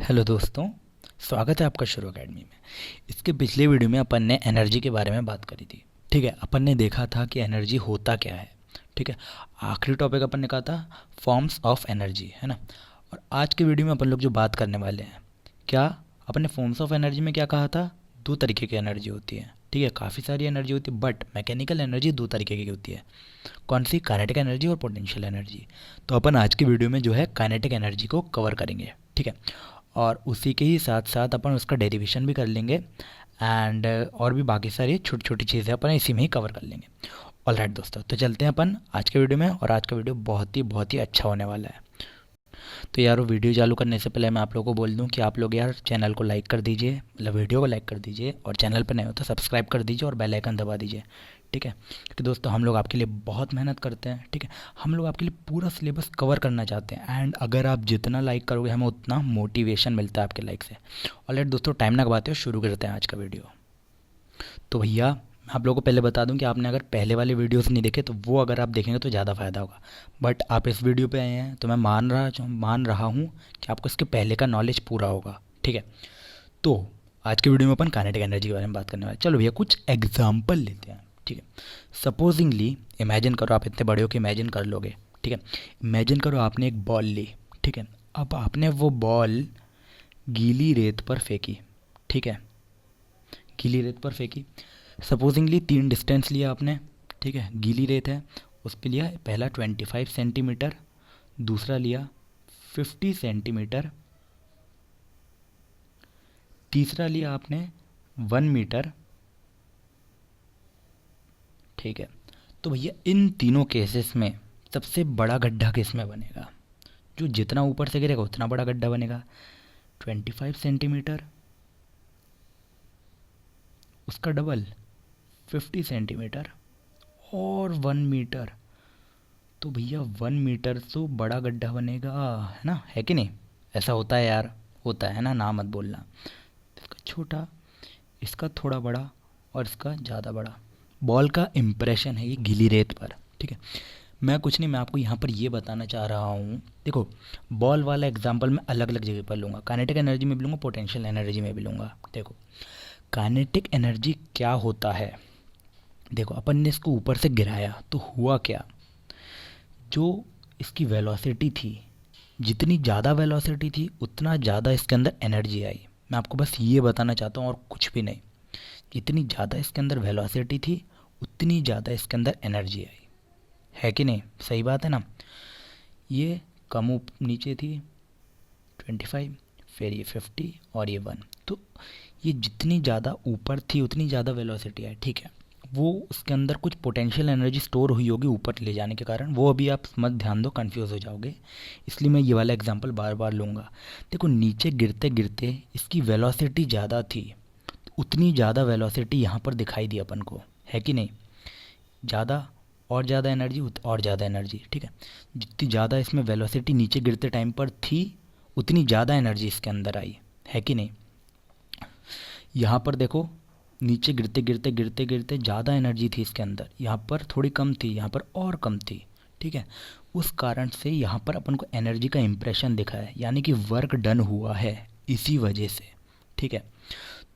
Hello दोस्तों। स्वागत है आपका शुरू अकेडमी में। इसके पिछले वीडियो में अपन ने एनर्जी के बारे में बात करी थी। ठीक है, अपन ने देखा था कि एनर्जी होता क्या है। ठीक है, आखिरी टॉपिक अपन ने कहा था फॉर्म्स ऑफ एनर्जी, है ना। और आज के वीडियो में अपन लोग जो बात करने वाले हैं, क्या अपन ने फॉर्म्स ऑफ एनर्जी में क्या कहा था? दो तरीके की एनर्जी होती है। ठीक है, काफ़ी सारी एनर्जी होती है, बट मैकेनिकल एनर्जी दो तरीके की होती है। कौन सी? काइनेटिक एनर्जी और पोटेंशियल एनर्जी। तो अपन आज की वीडियो में जो है काइनेटिक एनर्जी को कवर करेंगे। ठीक है, और उसी के ही साथ साथ अपन उसका डेरिवेशन भी कर लेंगे एंड और भी बाकी सारी छोटी छोटी चीज़ें अपन इसी में ही कवर कर लेंगे। ऑलराइट दोस्तों, तो चलते हैं अपन आज के वीडियो में। और आज का वीडियो बहुत ही अच्छा होने वाला है। तो यार, वो वीडियो चालू करने से पहले मैं आप लोगों को बोल दूं कि आप लोग यार चैनल को लाइक कर दीजिए, मतलब वीडियो को लाइक कर दीजिए, और चैनल पर नए हो तो सब्सक्राइब कर दीजिए और बेल आइकन दबा दीजिए। ठीक है, क्योंकि दोस्तों हम लोग आपके लिए बहुत मेहनत करते हैं। ठीक है, हम लोग आपके लिए पूरा सिलेबस कवर करना चाहते हैं, एंड अगर आप जितना लाइक करोगे हमें उतना मोटिवेशन मिलता है आपके लाइक से। ऑलराइट दोस्तों, टाइम ना गवाते हुए शुरू करते हैं आज का वीडियो। तो भैया, मैं आप लोगों को पहले बता दूं कि आपने अगर पहले वाले वीडियोस नहीं देखे तो वो अगर आप देखेंगे तो ज़्यादा फ़ायदा होगा। बट आप इस वीडियो पे आए हैं तो मैं मान रहा हूँ कि आपको इसके पहले का नॉलेज पूरा होगा। ठीक है, तो आज के वीडियो में अपन काइनेटिक एनर्जी के बारे में बात करने वाले। चलो भैया, कुछ एग्जाम्पल लेते हैं। ठीक है, सपोजिंगली इमेजिन करो, आप इतने बड़े हो कि इमेजिन कर लोगे। ठीक है, इमेजिन करो आपने एक बॉल ली। ठीक है, अब आपने वो बॉल गीली रेत पर फेंकी। ठीक है, गीली रेत पर फेंकी। सपोजिंगली 3 डिस्टेंस लिया आपने। ठीक है, गीली रेत है, उस पर लिया पहला 25 सेंटीमीटर, दूसरा लिया 50 सेंटीमीटर, तीसरा लिया आपने 1 मीटर। ठीक है, तो भैया इन तीनों केसेस में सबसे बड़ा गड्ढा किस में बनेगा? जो जितना ऊपर से गिरेगा उतना बड़ा गड्ढा बनेगा। 25 सेंटीमीटर, उसका डबल 50 सेंटीमीटर, और 1 मीटर। तो भैया 1 मीटर तो बड़ा गड्ढा बनेगा, है ना, है कि नहीं? ऐसा होता है यार, होता है ना, ना मत बोलना। इसका छोटा, इसका थोड़ा बड़ा, और इसका ज़्यादा बड़ा। बॉल का इम्प्रेशन है ये गीली रेत पर। ठीक है, मैं कुछ नहीं, मैं आपको यहाँ पर ये बताना चाह रहा हूँ। देखो, बॉल वाला एग्जांपल मैं अलग अलग जगह पर लूँगा, काइनेटिक एनर्जी में भी लूँगा, पोटेंशियल एनर्जी में भी लूँगा। देखो, काइनेटिक एनर्जी क्या होता है? देखो, अपन ने इसको ऊपर से गिराया तो हुआ क्या? जो इसकी वेलोसिटी थी, जितनी ज़्यादा वेलोसिटी थी उतना ज़्यादा इसके अंदर एनर्जी आई। मैं आपको बस ये बताना चाहता हूँ और कुछ भी नहीं। जितनी ज़्यादा इसके अंदर वेलोसिटी थी उतनी ज़्यादा इसके अंदर एनर्जी आई, है कि नहीं? सही बात है ना। ये कम नीचे थी 25, फिर ये 50 और ये 1। तो ये जितनी ज़्यादा ऊपर थी उतनी ज़्यादा वेलोसिटी आई। ठीक है, वो उसके अंदर कुछ पोटेंशियल एनर्जी स्टोर हुई होगी ऊपर ले जाने के कारण, वो अभी आप मत ध्यान दो, कंफ्यूज हो जाओगे। इसलिए मैं ये वाला एग्जांपल बार बार लूँगा। देखो, नीचे गिरते गिरते इसकी वेलोसिटी ज़्यादा थी, तो उतनी ज़्यादा वेलोसिटी यहाँ पर दिखाई दी अपन को, है कि नहीं? ज़्यादा और ज़्यादा एनर्जी और ज़्यादा एनर्जी। ठीक है, जितनी ज़्यादा इसमें वेलोसिटी नीचे गिरते टाइम पर थी उतनी ज़्यादा एनर्जी इसके अंदर आई, है कि नहीं? यहाँ पर देखो, नीचे गिरते गिरते गिरते गिरते ज़्यादा एनर्जी थी इसके अंदर, यहाँ पर थोड़ी कम थी, यहाँ पर और कम थी। ठीक है, उस कारण से यहाँ पर अपन को एनर्जी का इम्प्रेशन दिखा है, यानी कि वर्क डन हुआ है इसी वजह से। ठीक है,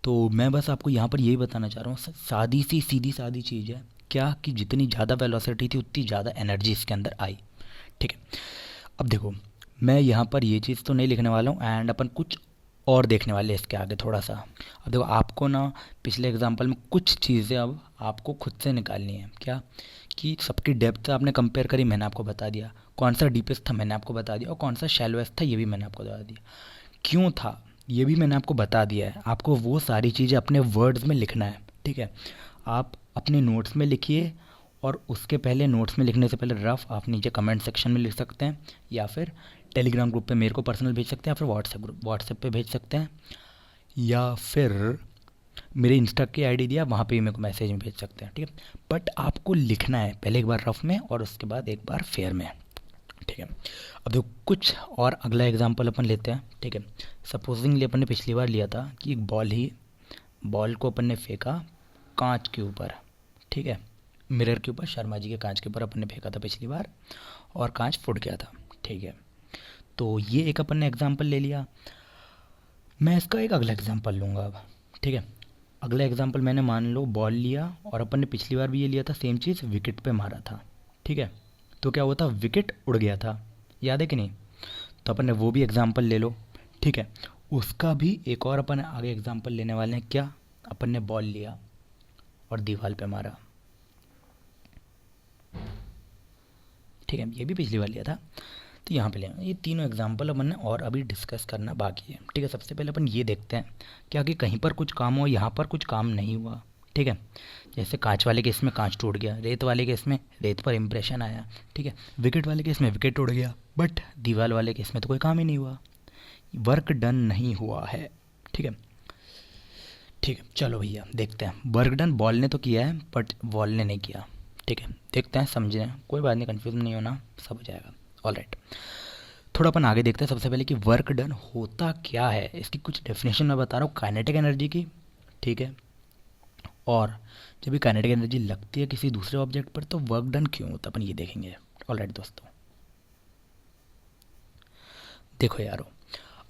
तो मैं बस आपको यहाँ पर यही बताना चाह रहा हूँ, सादी सी सीधी सादी चीज़ है क्या, कि जितनी ज़्यादा वेलोसिटी थी उतनी ज़्यादा एनर्जी इसके अंदर आई। ठीक है, अब देखो, मैं यहाँ पर ये चीज़ तो नहीं लिखने वाला हूँ, एंड अपन कुछ और देखने वाले हैं इसके आगे थोड़ा सा। अब देखो, आपको ना पिछले एग्जांपल में कुछ चीज़ें अब आपको खुद से निकालनी है। क्या? कि सबकी डेप्थ आपने कंपेयर करी, मैंने आपको बता दिया। कौन सा डीपेस्ट था मैंने आपको बता दिया, और कौन सा शैलोएस्ट था ये भी मैंने आपको बता दिया। क्यों था ये भी मैंने आपको बता दिया है। आपको वो सारी चीज़ें अपने वर्ड्स में लिखना है। ठीक है, आप अपने नोट्स में लिखिए, और उसके पहले नोट्स में लिखने से पहले रफ आप नीचे कमेंट सेक्शन में लिख सकते हैं, या फिर टेलीग्राम ग्रुप पे मेरे को पर्सनल भेज सकते हैं, या फिर व्हाट्सएप पे भेज सकते हैं, या फिर मेरे इंस्टा की आईडी दिया वहाँ पे भी मेरे को मैसेज में भेज सकते हैं। ठीक है, बट आपको लिखना है पहले एक बार रफ में और उसके बाद एक बार फेयर में। ठीक है, अब देखो कुछ और अगला एग्जांपल अपन लेते हैं। ठीक है, सपोजिंगली अपन ने पिछली बार लिया था कि एक बॉल को अपन ने फेंका कांच के ऊपर। ठीक है, मिरर के ऊपर, शर्मा जी के कांच के ऊपर अपन ने फेंका था पिछली बार, और कांच फूट गया था। ठीक है, तो ये एक अपन ने एग्जांपल ले लिया। मैं इसका एक अगला एग्जांपल लूँगा अब, ठीक है। अगला एग्जांपल मैंने मान लो बॉल लिया और अपन ने पिछली बार भी ये लिया था सेम चीज़, विकेट पे मारा था, ठीक है। तो क्या हुआ था, विकेट उड़ गया था, याद है कि नहीं। तो अपन ने वो भी एग्जांपल ले लो, ठीक है। उसका भी एक और अपन आगे एग्जांपल लेने वाले हैं, क्या, अपन ने बॉल लिया और दीवार पे मारा, ठीक है। ये भी पिछली बार लिया था, तो यहाँ पे लेंगे। ये तीनों एग्जांपल अपन ने और अभी डिस्कस करना बाकी है, ठीक है। सबसे पहले अपन ये देखते हैं क्या कि कहीं पर कुछ काम हो, यहाँ पर कुछ काम नहीं हुआ, ठीक है। जैसे कांच वाले केस में कांच टूट गया, रेत वाले केस में रेत पर इंप्रेशन आया, ठीक है। विकेट वाले केस में विकेट उड़ गया, बट दीवार वाले केस में तो कोई काम ही नहीं हुआ, वर्क डन नहीं हुआ है, ठीक है। ठीक है, चलो भैया देखते हैं। वर्क डन बॉल ने तो किया है बट बॉल ने नहीं किया, ठीक है। देखते हैं, समझे हैं, कोई बात नहीं, कन्फ्यूज नहीं होना, सब हो जाएगा, ऑल राइट। थोड़ा अपन आगे देखते हैं सबसे पहले कि वर्क डन होता क्या है। इसकी कुछ डेफिनेशन मैं बता रहा हूँ काइनेटिक एनर्जी की, ठीक है। और जब भी काइनेटिक एनर्जी लगती है किसी दूसरे ऑब्जेक्ट पर तो वर्क डन क्यों होता है अपन ये देखेंगे, ऑल राइट दोस्तों। देखो यारो,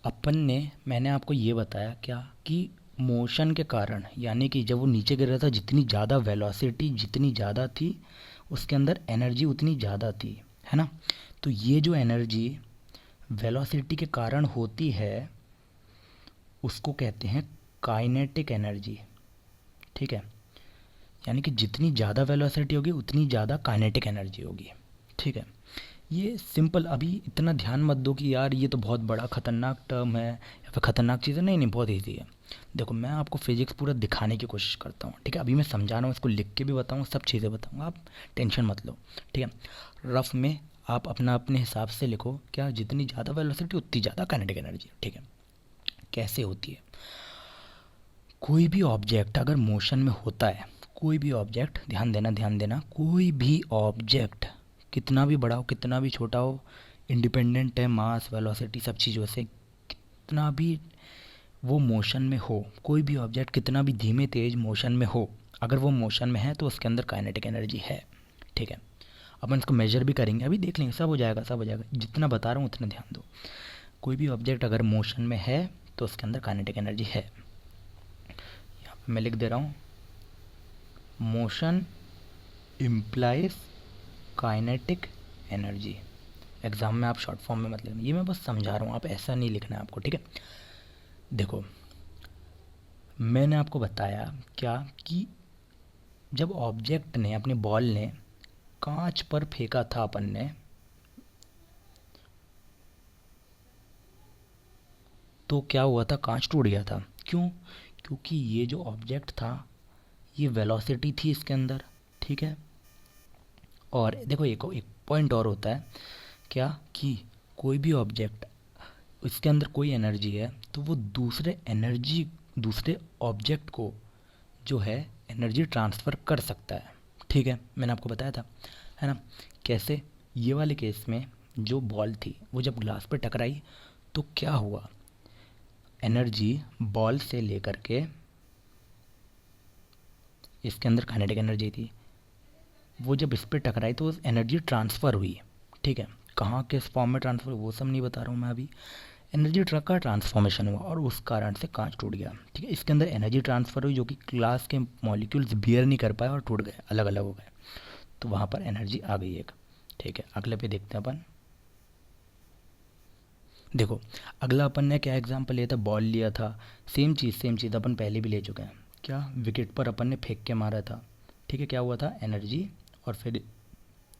अपन ने, मैंने आपको ये बताया क्या कि मोशन के कारण, यानी कि जब वो नीचे गिर रहा था जितनी ज़्यादा वेलोसिटी जितनी ज़्यादा थी उसके अंदर एनर्जी उतनी ज़्यादा थी, है ना। तो ये जो एनर्जी वेलोसिटी के कारण होती है उसको कहते हैं काइनेटिक एनर्जी, ठीक है। यानी कि जितनी ज़्यादा वेलोसिटी होगी उतनी ज़्यादा काइनेटिक एनर्जी होगी, ठीक है। ये सिंपल, अभी इतना ध्यान मत दो कि यार ये तो बहुत बड़ा खतरनाक टर्म है या फिर खतरनाक चीज़ है, नहीं नहीं, बहुत ईजी है। देखो मैं आपको फिजिक्स पूरा दिखाने की कोशिश करता हूँ, ठीक है। अभी मैं समझा रहा हूँ, इसको लिख के भी बताऊँ, सब चीज़ें बताऊँगा, आप टेंशन मत लो, ठीक है। रफ में आप अपना अपने हिसाब से लिखो, क्या जितनी ज़्यादा वेलोसिटी उतनी ज़्यादा काइनेटिक एनर्जी, ठीक है। कैसे होती है, कोई भी ऑब्जेक्ट अगर मोशन में होता है, कोई भी ऑब्जेक्ट, ध्यान देना ध्यान देना, कोई भी ऑब्जेक्ट कितना भी बड़ा हो कितना भी छोटा हो, इंडिपेंडेंट है मास वेलोसिटी सब चीज़ों से, कितना भी वो मोशन में हो, कोई भी ऑब्जेक्ट कितना भी धीमे तेज मोशन में हो, अगर वो मोशन में है तो उसके अंदर काइनेटिक एनर्जी है, ठीक है। अपन इसको मेजर भी करेंगे, अभी देख लेंगे, सब हो जाएगा सब हो जाएगा, जितना बता रहा हूँ उतना ध्यान दो। कोई भी ऑब्जेक्ट अगर मोशन में है तो उसके अंदर काइनेटिक एनर्जी है। यहाँ पे मैं लिख दे रहा हूँ, motion implies kinetic energy. Exam में आप शॉर्ट फॉर्म में मत लिखना, ये मैं बस समझा रहा हूँ, आप ऐसा नहीं लिखना है आपको, ठीक है। देखो मैंने आपको बताया क्या कि जब ऑब्जेक्ट ने, अपने बॉल ने कांच पर फेंका था अपन ने, तो क्या हुआ था, कांच टूट गया था, क्यों, क्योंकि ये जो ऑब्जेक्ट था ये वेलोसिटी थी इसके अंदर, ठीक है। और देखो एक पॉइंट और होता है क्या कि कोई भी ऑब्जेक्ट, इसके अंदर कोई एनर्जी है तो वो दूसरे ऑब्जेक्ट को जो है एनर्जी ट्रांसफ़र कर सकता है, ठीक है। मैंने आपको बताया था, है ना। कैसे, ये वाले केस में जो बॉल थी वो जब ग्लास पे टकराई तो क्या हुआ, एनर्जी बॉल से लेकर के, इसके अंदर काइनेटिक एनर्जी थी, वो जब इस पर टकराई तो एनर्जी ट्रांसफ़र हुई, ठीक है। कहाँ किस फॉर्म में ट्रांसफ़र, वो सब नहीं बता रहा हूँ मैं अभी, एनर्जी ट्रक का ट्रांसफॉर्मेशन हुआ और उस कारण से कांच टूट गया, ठीक है। इसके अंदर एनर्जी ट्रांसफ़र हुई जो कि ग्लास के मॉलिक्यूल्स बियर नहीं कर पाए और टूट गए, अलग अलग हो गए, तो वहाँ पर एनर्जी आ गई एक, ठीक है। अगले पे देखते हैं अपन। देखो अगला अपन ने क्या एग्जांपल लिया था, बॉल लिया था, सेम चीज़ अपन पहले भी ले चुके हैं, क्या, विकेट पर अपन ने फेंक के मारा था, ठीक है। क्या हुआ था, एनर्जी, और फिर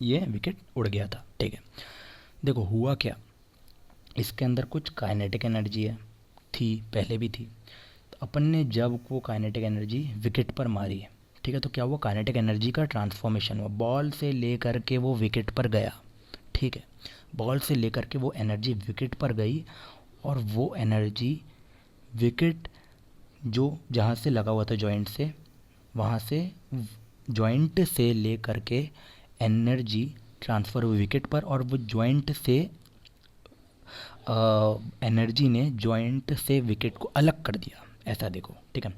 ये विकेट उड़ गया था, ठीक है। देखो हुआ क्या, इसके अंदर कुछ काइनेटिक एनर्जी है, थी पहले भी थी, तो अपन ने जब वो काइनेटिक एनर्जी विकेट पर मारी, ठीक है, तो क्या हुआ, काइनेटिक एनर्जी का ट्रांसफॉर्मेशन हुआ, बॉल से लेकर के वो विकेट पर गया, ठीक है। बॉल से लेकर के वो एनर्जी विकेट पर गई और वो एनर्जी विकेट जो जहाँ से लगा हुआ था जॉइंट से, वहाँ से जॉइंट से लेकर के एनर्जी ट्रांसफ़र हुई विकेट पर, और वो जॉइंट से एनर्जी ने जॉइंट से विकेट को अलग कर दिया, ऐसा देखो, ठीक है।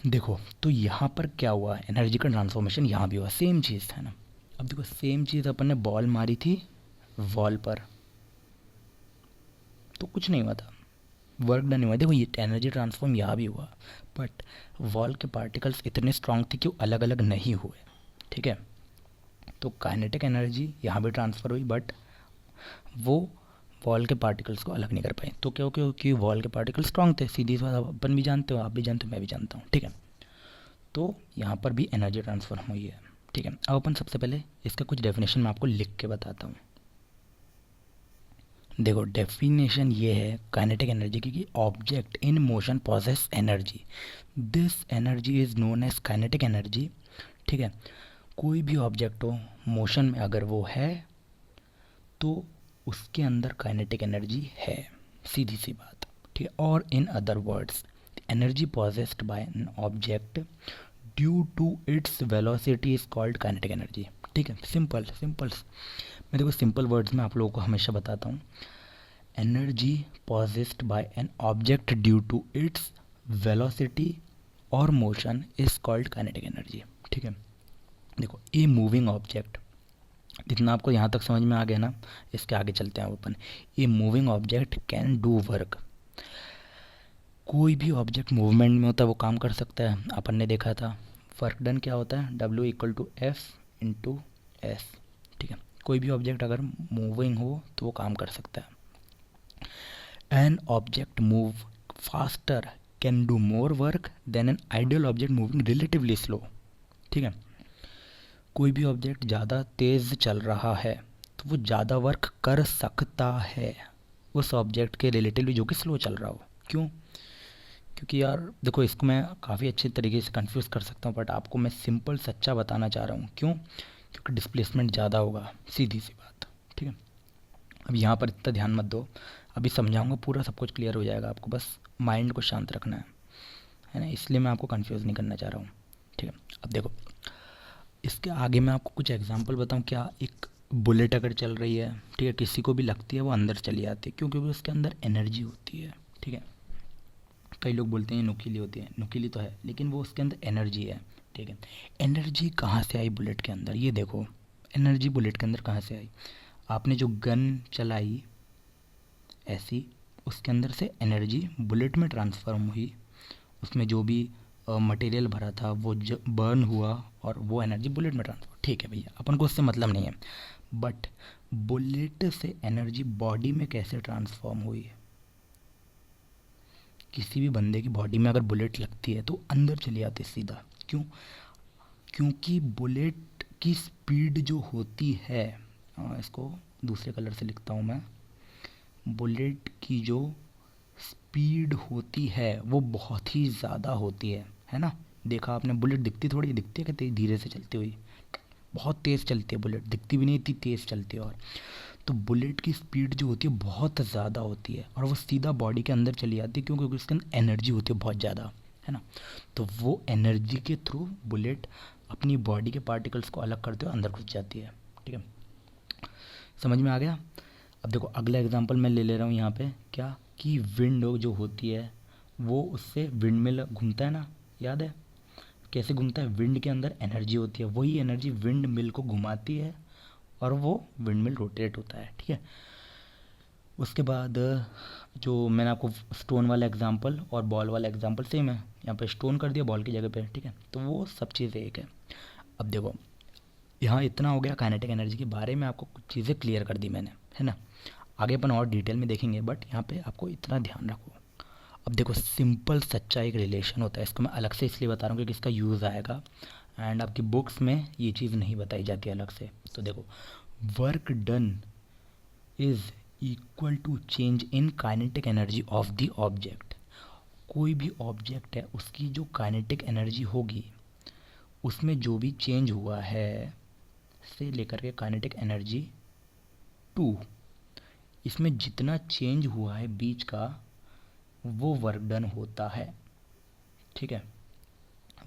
देखो तो यहाँ पर क्या हुआ, एनर्जी का ट्रांसफॉर्मेशन यहाँ भी हुआ, सेम चीज़ है ना। अब देखो सेम चीज़ अपन ने बॉल मारी थी वॉल पर तो कुछ नहीं हुआ था, वर्क डन हुआ। देखो ये एनर्जी ट्रांसफॉर्म यहाँ भी हुआ, बट वॉल के पार्टिकल्स इतने स्ट्रांग थे कि वो अलग अलग नहीं हुए, ठीक है। तो काइनेटिक एनर्जी यहाँ भी ट्रांसफ़र हुई, बट वो वॉल के पार्टिकल्स को अलग नहीं कर पाए। तो क्यों? क्योंकि वॉल के पार्टिकल स्ट्रांग थे, सीधी सी बात, अपन भी जानते हो, आप भी जानते हो, मैं भी जानता हूँ, ठीक है। तो यहाँ पर भी एनर्जी ट्रांसफर हुई है, ठीक है। अब अपन सबसे पहले इसका कुछ डेफिनेशन मैं आपको लिख के बताता हूँ। देखो डेफिनेशन ये है काइनेटिक एनर्जी की कि object in motion possess energy, this energy is known as kinetic energy, ठीक है। कोई भी ऑब्जेक्ट हो मोशन में अगर वो है तो उसके अंदर काइनेटिक एनर्जी है, सीधी सी बात, ठीक है। और in other words energy possessed by an object due to its velocity is called kinetic energy, ठीक है। सिंपल सिंपल, मैं देखो सिंपल वर्ड्स में आप लोगों को हमेशा बताता हूँ। Energy possessed by an object due to its velocity और motion is called kinetic energy, ठीक है। देखो ए मूविंग ऑब्जेक्ट, जितना आपको यहाँ तक समझ में आ गया ना, इसके आगे चलते हैं अपन। A moving object can do work, कोई भी ऑब्जेक्ट मूवमेंट में होता है वो काम कर सकता है, अपन ने देखा था। वर्क डन क्या होता है? W=F/S, ठीक है। कोई भी ऑब्जेक्ट अगर मूविंग हो तो वो काम कर सकता है। An object move faster can do more work than an ideal object moving relatively slow, ठीक है। कोई भी ऑब्जेक्ट ज़्यादा तेज़ चल रहा है तो वो ज़्यादा वर्क कर सकता है उस ऑब्जेक्ट के रिलेटिवली जो कि स्लो चल रहा हो। क्यों? क्योंकि यार देखो इसको मैं काफ़ी अच्छे तरीके से कंफ्यूज कर सकता हूँ, बट आपको मैं सिंपल सच्चा बताना चाह रहा हूँ। क्यों? क्योंकि डिस्प्लेसमेंट ज़्यादा होगा, सीधी सी बात, ठीक है। अब यहाँ पर इतना ध्यान मत दो, अभी समझाऊंगा पूरा, सब कुछ क्लियर हो जाएगा, आपको बस माइंड को शांत रखना है ना, इसलिए मैं आपको कंफ्यूज नहीं करना चाह रहा हूँ, ठीक है। अब देखो इसके आगे मैं आपको कुछ एग्जांपल बताऊँ क्या। एक बुलेट अगर चल रही है, ठीक है, किसी को भी लगती है वो अंदर चली जाती है, क्यों? क्योंकि उसके अंदर एनर्जी होती है, ठीक है। कई लोग बोलते हैं नुकीली होती है, नुकीली तो है लेकिन वो उसके अंदर एनर्जी है, ठीक है। एनर्जी कहाँ से आई बुलेट के अंदर? ये देखो एनर्जी बुलेट के अंदर कहाँ से आई। आपने जो गन चलाई ऐसी, उसके अंदर से एनर्जी बुलेट में ट्रांसफॉर्म हुई, उसमें जो भी मटेरियल भरा था वो बर्न हुआ और वो एनर्जी बुलेट में ट्रांसफर, ठीक है भैया, अपन को उससे मतलब नहीं है। बट बुलेट से एनर्जी बॉडी में कैसे ट्रांसफॉर्म हुई है? किसी भी बंदे की बॉडी में अगर बुलेट लगती है तो अंदर चली आती है सीधा। क्यों? क्योंकि बुलेट की स्पीड जो होती है, इसको दूसरे कलर से लिखता हूँ मैं, बुलेट की जो स्पीड होती है वो बहुत ही ज़्यादा होती है ना। देखा आपने, बुलेट दिखती थोड़ी दिखती है कि धीरे से चलती हुई, बहुत तेज़ चलती है बुलेट, दिखती भी नहीं इतनी तेज़ चलती है। और तो बुलेट की स्पीड जो होती है बहुत ज़्यादा होती है और वो सीधा बॉडी के अंदर चली जाती है, क्योंकि उसके अंदर एनर्जी होती है बहुत ज़्यादा, है ना। तो वो एनर्जी के थ्रू बुलेट अपनी बॉडी के पार्टिकल्स को अलग करते हुए अंदर घुस जाती है, ठीक है। समझ में आ गया? अब देखो अगला एग्जांपल मैं ले रहा हूँ यहाँ पे, क्या कि विंड जो होती है वो उससे विंड मिल घूमता है ना, याद है कैसे घूमता है? विंड के अंदर एनर्जी होती है, वही एनर्जी विंड मिल को घुमाती है और वो विंड मिल रोटेट होता है, ठीक है। उसके बाद जो मैंने आपको स्टोन वाला एग्जांपल और बॉल वाला एग्जांपल सेम है, यहाँ पे स्टोन कर दिया बॉल की जगह पे, ठीक है। तो वो सब चीज़ें एक है। अब देखो यहाँ इतना हो गया काइनेटिक एनर्जी के बारे में, आपको कुछ चीज़ें क्लियर कर दी मैंने, है ना। आगे अपन और डिटेल में देखेंगे, बट यहाँ पे आपको इतना ध्यान रखो। अब देखो सिंपल सच्चा एक रिलेशन होता है, इसको मैं अलग से इसलिए बता रहा हूँ क्योंकि इसका यूज़ आएगा एंड आपकी बुक्स में ये चीज़ नहीं बताई जाती अलग से। तो देखो work done is equal to change in kinetic energy of the object. कोई भी ऑब्जेक्ट है उसकी जो काइनेटिक एनर्जी होगी उसमें जो भी चेंज हुआ है से लेकर के काइनेटिक एनर्जी 2, इसमें जितना चेंज हुआ है बीच का वो वर्क डन होता है, ठीक है।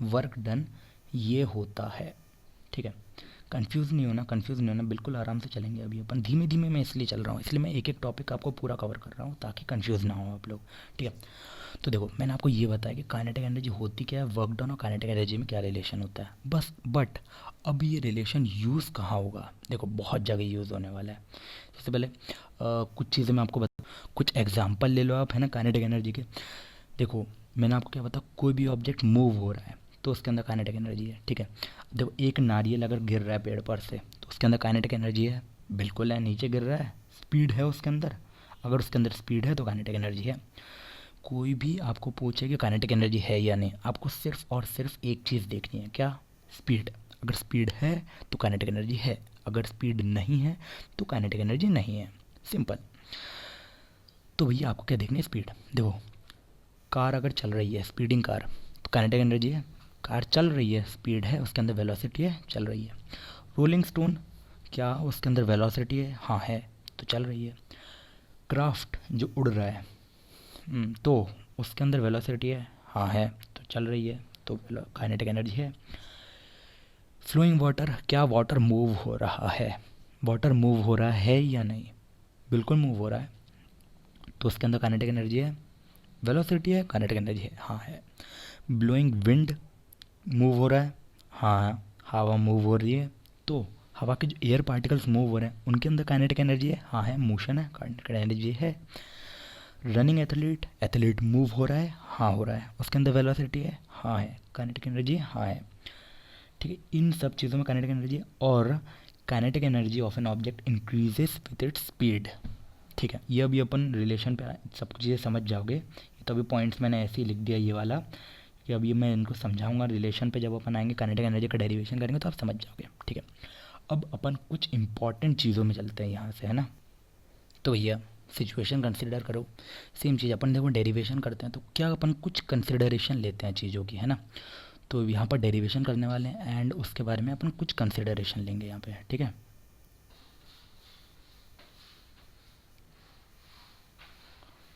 वर्क डन ये होता है, ठीक है। कंफ्यूज नहीं होना, कंफ्यूज नहीं होना, बिल्कुल आराम से चलेंगे। अभी अपन धीमे धीमे मैं इसलिए चल रहा हूँ, इसलिए मैं एक एक टॉपिक आपको पूरा कवर कर रहा हूँ ताकि कंफ्यूज ना हो आप लोग, ठीक है। तो देखो मैंने आपको ये बताया कि काइनेटिक एनर्जी होती क्या है, वर्क डन और काइनेटिक एनर्जी में क्या रिलेशन होता है बस। बट अब ये रिलेशन यूज़ कहाँ होगा? देखो बहुत जगह यूज़ होने वाला है। सबसे पहले कुछ चीज़ें मैं आपको कुछ एग्जांपल ले लो आप, है ना, काइनेटिक एनर्जी के। देखो मैंने आपको क्या बताया, कोई भी ऑब्जेक्ट मूव हो रहा है तो उसके अंदर काइनेटिक एनर्जी है, ठीक है। देखो एक नारियल अगर गिर रहा है पेड़ पर से तो उसके अंदर काइनेटिक एनर्जी है, बिल्कुल है। नीचे गिर रहा है, स्पीड है उसके अंदर, अगर उसके अंदर स्पीड है तो काइनेटिक एनर्जी है। कोई भी आपको पूछे कि काइनेटिक एनर्जी है या नहीं, आपको सिर्फ और सिर्फ एक चीज़ देखनी है, क्या? स्पीड। अगर स्पीड है तो काइनेटिक एनर्जी है, अगर स्पीड नहीं है तो काइनेटिक एनर्जी नहीं है, सिंपल। तो भैया आपको क्या देखनी है? स्पीड। देखो कार अगर चल रही है, स्पीडिंग कार, तो काइनेटिक एनर्जी है। कार चल रही है, स्पीड है, उसके अंदर वेलोसिटी है, चल रही है। रोलिंग स्टोन, क्या उसके अंदर वेलोसिटी है? हाँ है, तो चल रही है। क्राफ्ट जो उड़ रहा है, तो उसके अंदर वेलोसिटी है? हाँ है, तो चल रही है, तो काइनेटिक एनर्जी है। फ्लोइंग वाटर, क्या वाटर मूव हो रहा है? वाटर मूव हो रहा है या नहीं? बिल्कुल मूव हो रहा है, तो उसके अंदर काइनेटिक एनर्जी है। वेलोसिटी है, काइनेटिक एनर्जी है, हाँ है। ब्लोइंग विंड मूव हो रहा है? हाँ, हवा मूव हो रही है, तो हवा के जो एयर पार्टिकल्स मूव हो रहे हैं उनके अंदर काइनेटिक एनर्जी है? हाँ है, मोशन है, काइनेटिक एनर्जी है। रनिंग एथलीट, एथलीट मूव हो रहा है? हाँ हो रहा है, उसके अंदर वेलोसिटी है? हाँ है, काइनेटिक एनर्जी? हाँ है, ठीक है। इन सब चीज़ों में काइनेटिक एनर्जी। और kinetic energy of an object increases with its speed, ठीक है। ये अभी अपन रिलेशन पे सब चीज़ें समझ जाओगे। ये तो अभी पॉइंट्स मैंने ऐसे ही लिख दिया ये वाला, कि अभी मैं इनको समझाऊंगा रिलेशन पे, जब अपन आएंगे काइनेटिक एनर्जी का डेरिवेशन करेंगे तो आप समझ जाओगे, ठीक है। अब अपन कुछ इंपॉर्टेंट चीज़ों में चलते हैं यहाँ से, है ना। तो भैया सिचुएशन कंसिडर करो, सेम चीज़ अपन देखो डेरिवेशन करते हैं तो क्या अपन कुछ कंसिडरेशन लेते हैं चीज़ों की, है ना। तो यहाँ पर डेरिवेशन करने वाले हैं एंड उसके बारे में अपन कुछ कंसिडरेशन लेंगे यहाँ पे, ठीक है।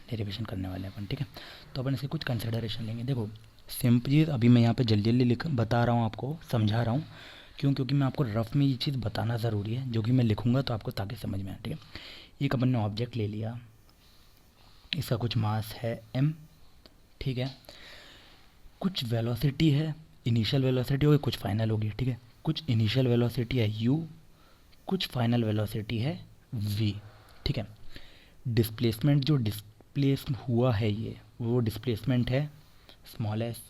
डेरिवेशन करने वाले हैं अपन, ठीक है। तो अपन इसके कुछ कंसिडरेशन लेंगे। देखो सिंपल चीज़ अभी मैं यहाँ पे जल्दी जल्दी लिख बता रहा हूँ आपको, समझा रहा हूँ, क्यों? क्योंकि मैं आपको रफ में ये चीज़ बताना ज़रूरी है, जो कि मैं लिखूँगा तो आपको ताकि समझ में आए, ठीक है। एक अपन ने ऑब्जेक्ट ले लिया, इसका कुछ मास है m, ठीक है। कुछ वेलोसिटी है, इनिशियल वेलोसिटी होगी, कुछ फाइनल होगी, ठीक है। कुछ इनिशियल वेलोसिटी है u, कुछ फाइनल वेलोसिटी है v, ठीक है। डिस्प्लेसमेंट जो डिस्प्लेस हुआ है ये, वो डिस्प्लेसमेंट है स्मॉल एस,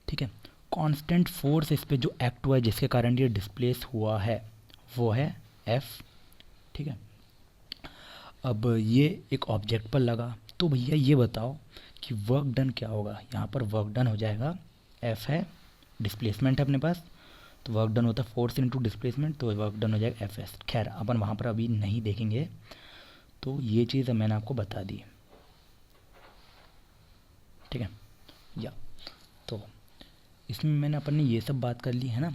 ठीक है। कांस्टेंट फोर्स इस पे जो एक्ट हुआ है जिसके कारण ये डिस्प्लेस हुआ है वो है एफ, ठीक है। अब ये एक ऑब्जेक्ट पर लगा, तो भैया ये बताओ कि वर्क डन क्या होगा? यहाँ पर वर्क डन हो जाएगा, एफ है, डिस्प्लेसमेंट है अपने पास, तो वर्क डन होता है फोर्स इनटू डिस्प्लेसमेंट, तो वर्क डन हो जाएगा एफ एस। खैर अपन वहाँ पर अभी नहीं देखेंगे, तो ये चीज़ मैंने आपको बता दी, ठीक है। या तो इसमें मैंने अपन ने ये सब बात कर ली है ना।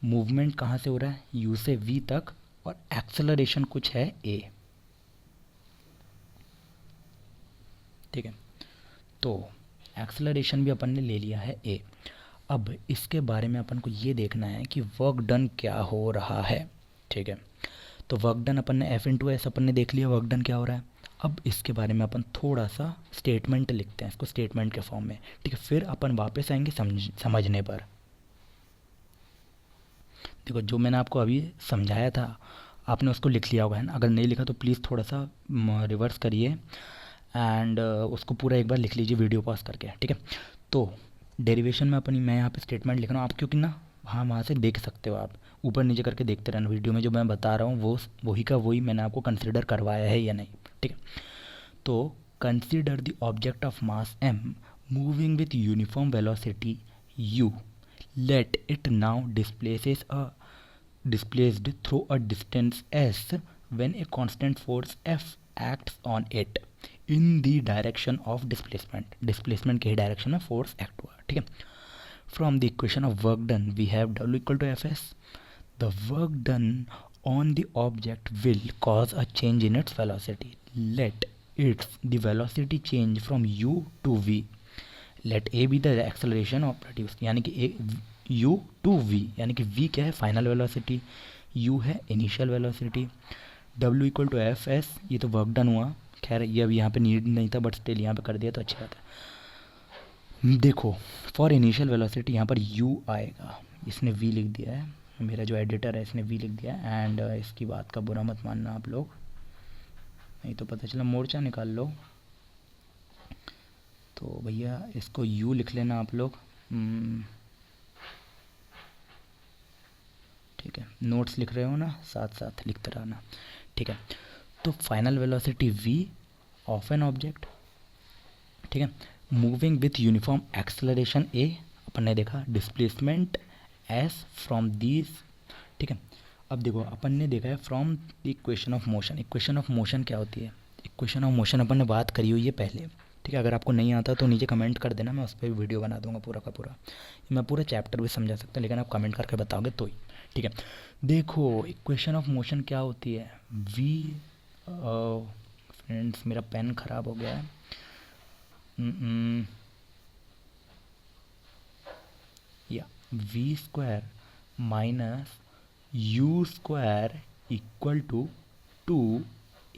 मूवमेंट कहाँ से हो रहा है? यू से वी तक, और एक्सेलरेशन कुछ है ए, ठीक है। तो एक्सेलरेशन भी अपन ने ले लिया है ए। अब इसके बारे में अपन को ये देखना है कि वर्क डन क्या हो रहा है, ठीक है। तो वर्क डन अपन ने एफ इंटू एस अपन ने देख लिया वर्क डन क्या हो रहा है। अब इसके बारे में अपन थोड़ा सा स्टेटमेंट लिखते हैं, इसको स्टेटमेंट के फॉर्म में, ठीक है। फिर अपन वापस आएंगे समझने पर। देखो जो मैंने आपको अभी समझाया था आपने उसको लिख लिया होगा, है ना। अगर नहीं लिखा तो प्लीज़ थोड़ा सा रिवर्स करिए एंड उसको पूरा एक बार लिख लीजिए वीडियो पॉज करके, ठीक है। तो डेरिवेशन में अपनी मैं यहाँ पे स्टेटमेंट लिख रहा हूँ, आप क्योंकि ना हाँ वहाँ से देख सकते हो, आप ऊपर नीचे करके देखते रहना वीडियो में, जो मैं बता रहा हूँ वो वही का वही मैंने आपको कंसिडर करवाया है या नहीं, ठीक है। तो consider the object of mass m moving with uniform velocity u, let it now displaced through a distance s when a constant force f acts on it in the direction of displacement के ही direction में force act हुआ, ठीक है। From the equation of work done we have w equal to F s, the work done on the object will cause a change in its velocity. Let the velocity change from u to v. Let a be the acceleration of produced, यानी कि u to v, यानी कि v क्या है? Final velocity, u है initial velocity, w equal to F s, ये तो work done हुआ। खैर ये अभी यहाँ पे नीड नहीं था बट स्टिल यहाँ पे कर दिया तो अच्छी बात है। देखो फॉर इनिशियल वेलोसिटी यहाँ पर u आएगा, इसने v लिख दिया है, मेरा जो एडिटर है इसने v लिख दिया है, एंड इसकी बात का बुरा मत मानना आप लोग, नहीं तो पता चला मोर्चा निकाल लो। तो भैया इसको यू लिख लेना आप लोग। ठीक है, नोट्स लिख रहे हो ना, साथ साथ लिखते रहना। ठीक है, तो final velocity v of an object, ठीक है, moving with uniform acceleration a, अपन ने देखा डिस्प्लेसमेंट s फ्रॉम दीज। ठीक है, अब देखो अपन ने देखा है from the equation of motion. Equation of motion क्या होती है? इक्वेशन ऑफ मोशन अपन ने बात करी हुई है पहले। ठीक है, अगर आपको नहीं आता तो नीचे कमेंट कर देना, मैं उस पर भी वीडियो बना दूंगा पूरा का पूरा। मैं पूरा चैप्टर भी समझा सकता हूँ, लेकिन आप कमेंट करके बताओगे तो ही। ठीक है, देखो इक्वेशन ऑफ मोशन क्या होती है? वी, फ्रेंड्स मेरा पेन ख़राब हो गया है। या v square minus u square equal to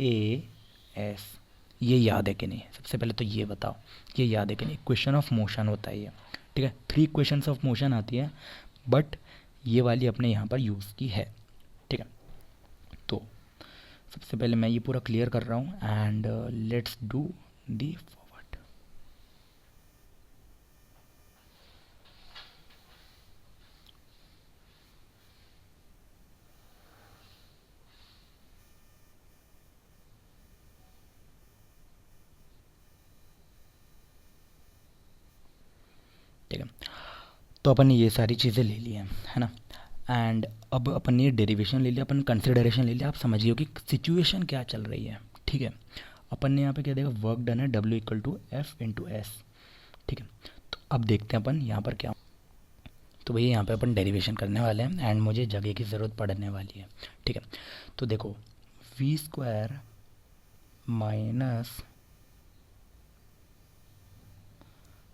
a s. ये याद है कि नहीं? सबसे पहले तो ये बताओ, ये याद है कि नहीं? इक्वेशन ऑफ मोशन होता है ये। ठीक है, 3 इक्वेशंस ऑफ मोशन आती है, बट ये वाली अपने यहाँ पर यूज़ की है। ठीक है, तो सबसे पहले मैं ये पूरा क्लियर कर रहा हूँ and let's do the forward. ठीक है, तो अपन ने ये सारी चीज़ें ले ली हैं, है ना। एंड अब अपन ने डेरिवेशन ले लिया, अपन कंसिडरेशन ले लिया। आप समझिए कि सिचुएशन क्या चल रही है। ठीक है, अपन ने यहाँ पे क्या देखा, वर्क डन है W equal to F into s. ठीक है, तो अब देखते हैं अपन यहाँ पर क्या। तो भैया यहाँ पे अपन डेरिवेशन करने वाले हैं एंड मुझे जगह की ज़रूरत पड़ने वाली है। ठीक है, तो देखो v square minus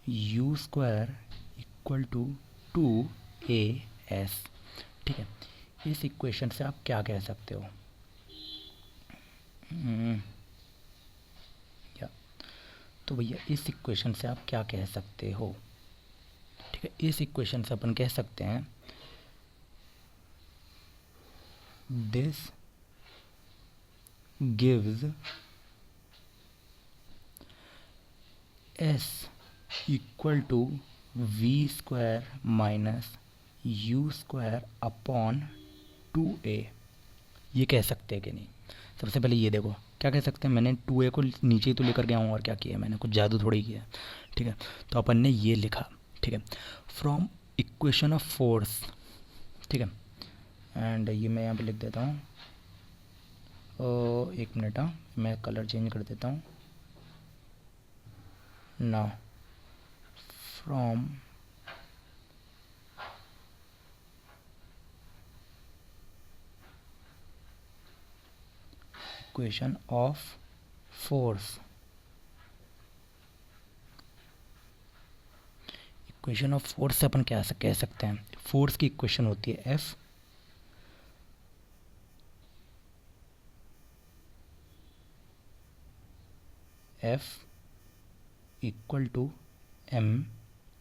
u square equal to a s. ठीक है, इस इक्वेशन से आप क्या कह सकते हो? या तो भैया इस इक्वेशन से आप क्या कह सकते हो? ठीक है, इस इक्वेशन से अपन कह सकते हैं this gives s equal to v square minus u square upon 2a। ये कह सकते हैं कि नहीं? सबसे पहले ये देखो क्या कह सकते हैं, मैंने 2a को नीचे ही तो लेकर गया हूँ, और क्या किया मैंने? कुछ जादू थोड़ी किया। ठीक है, तो अपन ने ये लिखा। ठीक है, फ्रॉम इक्वेशन ऑफ फोर्स। ठीक है, एंड ये मैं यहाँ पे लिख देता हूँ। एक मिनट, हाँ मैं कलर चेंज कर देता हूँ। Now from equation of force, equation of force से अपन क्या कह सकते हैं? फोर्स की इक्वेशन होती है F equal to m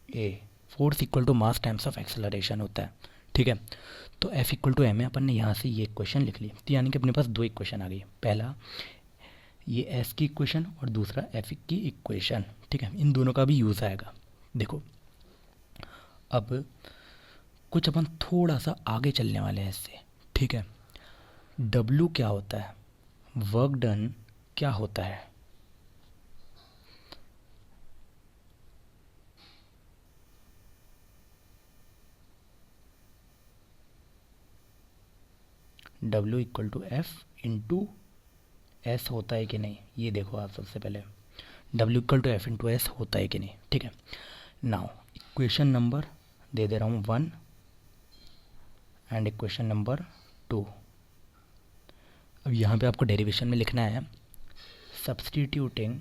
a. Force equal to mass times of acceleration होता है। ठीक है, तो एफ इक्वल टू एम है, अपन ने यहाँ से ये इक्वेशन लिख ली। तो यानी कि अपने पास 2 इक्वेशन आ गई, पहला ये एस की इक्वेशन और दूसरा एफ की इक्वेशन। ठीक है, इन दोनों का भी यूज़ आएगा। देखो अब कुछ अपन थोड़ा सा आगे चलने वाले हैं इससे। ठीक है, डब्ल्यू क्या होता है? वर्क डन क्या होता है? W equal to F into s होता है कि नहीं? ये देखो आप सबसे पहले W equal to F into s होता है कि नहीं। ठीक है, नाउ इक्वेशन नंबर दे दे रहा हूँ 1 एंड इक्वेशन नंबर 2। अब यहाँ पे आपको डेरिवेशन में लिखना है substituting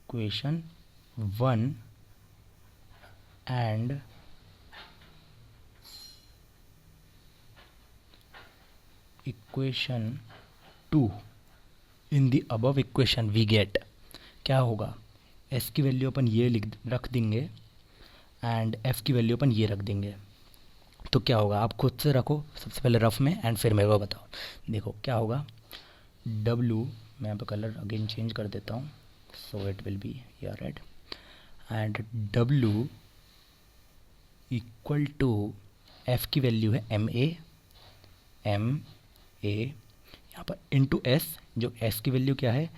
equation 1 and equation 2 in the above equation we get. क्या होगा? एस की वैल्यू अपन ये रख देंगे एंड एफ़ की वैल्यू अपन ये रख देंगे। तो क्या होगा, आप खुद से रखो सबसे पहले रफ में एंड फिर मेरे को बताओ। देखो क्या होगा, W, मैं यहाँ पे कलर अगेन चेंज कर देता हूँ, सो इट विल बी या red, and W equal to F की वैल्यू है एम ए यहाँ पर इंटू एस, जो एस की वैल्यू क्या है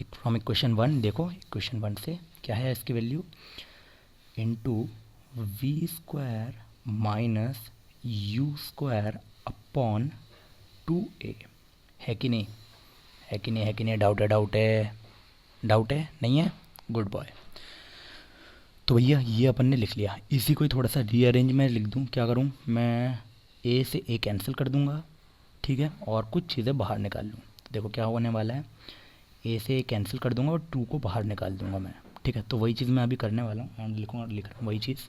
फ्रॉम इक्वेशन 1, देखो इक्वेशन 1 से क्या है एस की value, into v square minus u square upon 2a। है कि नहीं, है कि नहीं, है कि नहीं, डाउट है, डाउट है, डाउट है, नहीं है, गुड बॉय। तो भैया ये अपन ने लिख लिया, इसी को ही थोड़ा सा रीअरेंज में लिख दूँ, क्या करूँ मैं, ए से ए कैंसिल कर दूँगा, ठीक है, और कुछ चीज़ें बाहर निकाल लूँ। देखो क्या होने वाला है, ए से ए कैंसिल कर दूँगा और 2 को बाहर निकाल दूँगा मैं, ठीक है। तो वही चीज़ मैं अभी करने वाला हूँ एंड लिख रहा हूँ वही चीज़।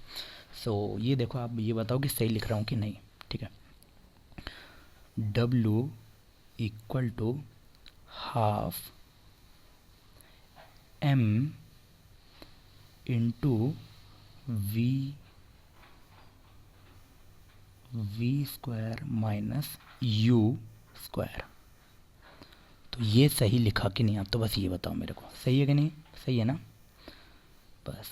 सो ये देखो, आप ये बताओ कि सही लिख रहा हूँ कि नहीं, ठीक है। W equal to half M into v square minus u square. तो ये सही लिखा कि नहीं, आप तो बस ये बताओ मेरे को, सही है कि नहीं, सही है ना, बस।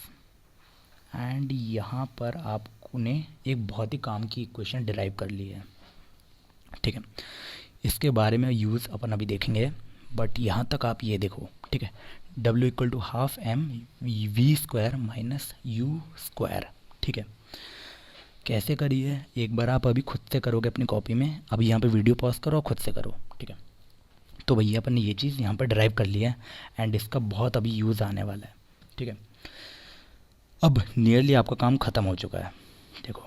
एंड यहाँ पर आपने एक बहुत ही काम की इक्वेशन डिराइव कर ली है, ठीक है। इसके बारे में यूज़ अपन अभी देखेंगे, बट यहाँ तक आप ये देखो, ठीक है। W equal to half M v square minus u square, ठीक है। कैसे करिए एक बार आप अभी खुद से करोगे अपनी कॉपी में, अभी यहाँ पे वीडियो पॉज करो और खुद से करो, ठीक है। तो भैया अपन ने ये चीज़ यहाँ पर ड्राइव कर लिया है एंड इसका बहुत अभी यूज़ आने वाला है, ठीक है। अब नियरली आपका काम ख़त्म हो चुका है, देखो।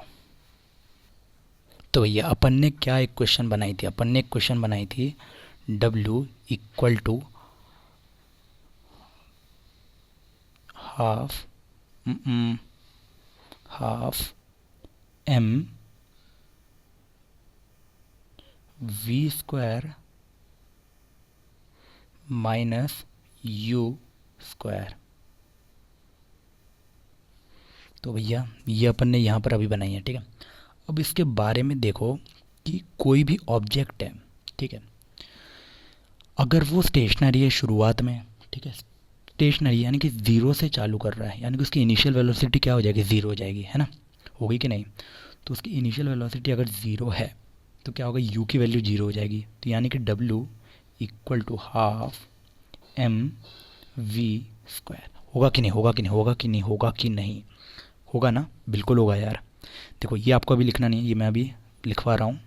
तो भैया अपन ने क्या एक क्वेश्चन बनाई थी, अपन ने एक क्वेश्चन बनाई थी W equal to half M v square minus u square. तो भैया ये अपन ने यहाँ पर अभी बनाई है, ठीक है। अब इसके बारे में देखो कि कोई भी ऑब्जेक्ट है, ठीक है, अगर वो स्टेशनरी है शुरुआत में, ठीक है, स्टेशनरी यानी कि ज़ीरो से चालू कर रहा है, यानी कि उसकी इनिशियल वेलोसिटी क्या हो जाएगी, ज़ीरो हो जाएगी, है ना, होगी कि नहीं। तो उसकी इनिशियल वेलोसिटी अगर ज़ीरो है तो क्या होगा, यू की वैल्यू ज़ीरो हो जाएगी, तो यानी कि W equal to half M v square. होगा कि नहीं, होगा कि नहीं, होगा कि नहीं, होगा कि नहीं, होगा ना, बिल्कुल होगा यार। देखो ये आपको अभी लिखना नहीं है, ये मैं अभी लिखवा रहा हूँ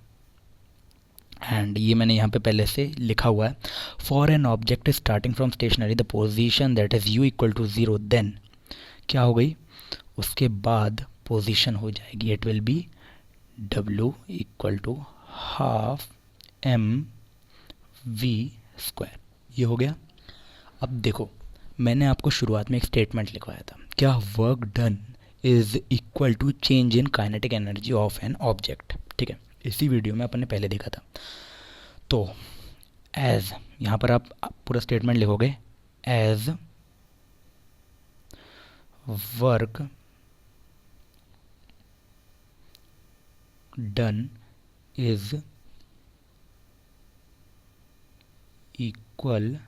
एंड ये मैंने यहाँ पे पहले से लिखा हुआ है। For an object starting from stationary the position that is u equal to zero, then क्या हो गई, उसके बाद पोजीशन हो जाएगी, it will be W equal to half M v square. ये हो गया। अब देखो मैंने आपको शुरुआत में एक स्टेटमेंट लिखवाया था, क्या, work done is equal to change in kinetic energy of an object, ठीक है। इसी वीडियो में अपन ने पहले देखा था। तो एज, यहाँ पर आप पूरा स्टेटमेंट लिखोगे, as work done is equal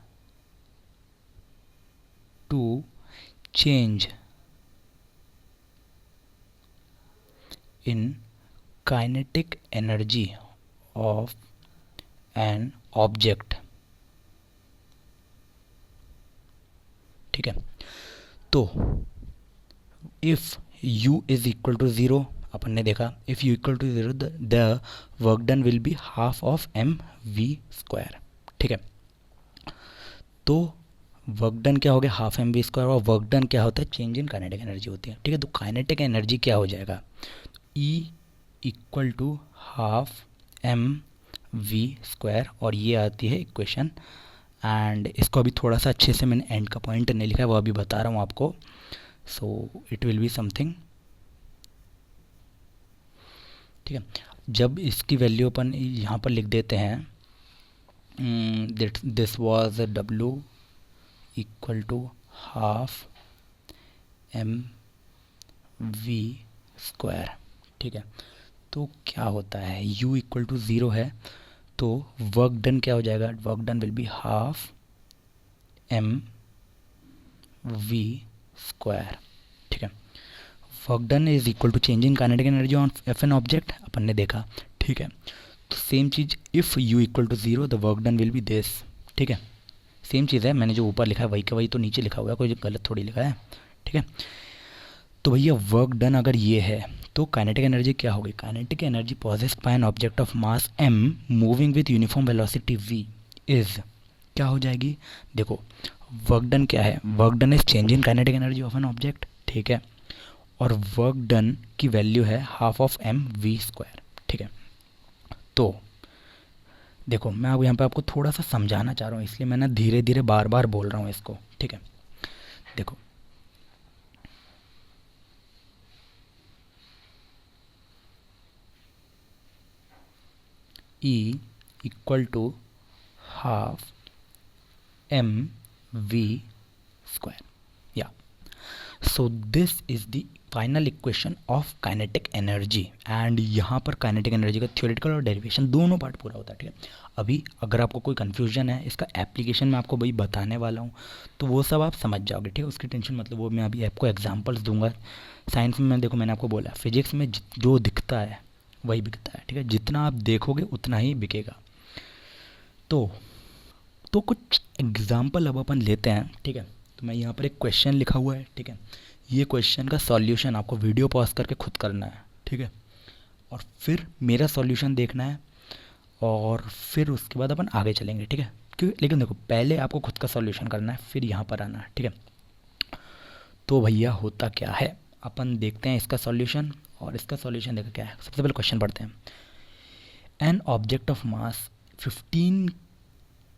to change in kinetic energy of an object, ठीक है। तो if u is equal to zero, अपन ने देखा if u equal to zero the work done will be half of M v square, ठीक है। तो work done क्या हो गया, हाफ M वी स्क्वायर, और वर्क डन क्या होता है, चेंज इन काइनेटिक एनर्जी होती है, ठीक है। तो काइनेटिक एनर्जी क्या हो जाएगा, E equal to half M v square, और ये आती है इक्वेशन। एंड इसको अभी थोड़ा सा अच्छे से मैंने एंड का पॉइंट नहीं लिखा है, वो अभी बता रहा हूँ आपको। सो इट विल बी समथिंग, ठीक है। जब इसकी वैल्यू अपन यहाँ पर लिख देते हैं, this was W equal to half M v square. ठीक है, तो क्या होता है, u इक्वल टू ज़ीरो है तो वर्क डन क्या हो जाएगा, work done will be half M v square. ठीक है, work done is equal to change in kinetic energy of an object, अपन ने देखा। ठीक है, तो सेम चीज़ if u equal to zero the work done will be this. ठीक है, सेम चीज़ है, मैंने जो ऊपर लिखा है वही का वही तो नीचे लिखा हुआ है, कोई गलत थोड़ी लिखा है। ठीक है, तो भैया वर्क डन अगर ये है तो काइनेटिक एनर्जी क्या होगी, kinetic energy possessed by an object of mass m moving with uniform velocity v is क्या हो जाएगी, देखो वर्क डन क्या है, work done is change in kinetic energy of an object. ठीक है, और वर्क डन की वैल्यू है half of M v square. ठीक है, तो देखो मैं अब यहाँ पे आपको थोड़ा सा समझाना चाह रहा हूँ, इसलिए मैं ना धीरे धीरे बार बार बोल रहा हूँ इसको। ठीक है, देखो E equal to half M v square, या so this is the final equation of kinetic energy. And यहाँ पर काइनेटिक एनर्जी का थ्योरेटिकल और डेरिवेशन दोनों पार्ट पूरा होता है। ठीक है, अभी अगर आपको कोई कन्फ्यूजन है इसका एप्लीकेशन में आपको वही बताने वाला हूँ, तो वो सब आप समझ जाओगे। ठीक है, उसकी टेंशन मतलब, वो मैं अभी आपको एग्जांपल्स दूंगा। साइंस में देखो मैंने आपको बोला फिजिक्स में जो दिखता है वही बिकता है। ठीक है, जितना आप देखोगे उतना ही बिकेगा। तो कुछ एग्जाम्पल अब अपन लेते हैं। ठीक है, तो मैं यहाँ पर एक क्वेश्चन लिखा हुआ है। ठीक है, ये क्वेश्चन का सॉल्यूशन आपको वीडियो पॉज करके खुद करना है। ठीक है, और फिर मेरा सॉल्यूशन देखना है और फिर उसके बाद अपन आगे चलेंगे। ठीक है, क्यों, लेकिन देखो पहले आपको खुद का सॉल्यूशन करना है फिर यहाँ पर आना है। ठीक है, तो भैया होता क्या है, अपन देखते हैं इसका सॉल्यूशन। और इसका सॉल्यूशन देखो क्या है, सबसे पहले क्वेश्चन पढ़ते हैं। An object of mass 15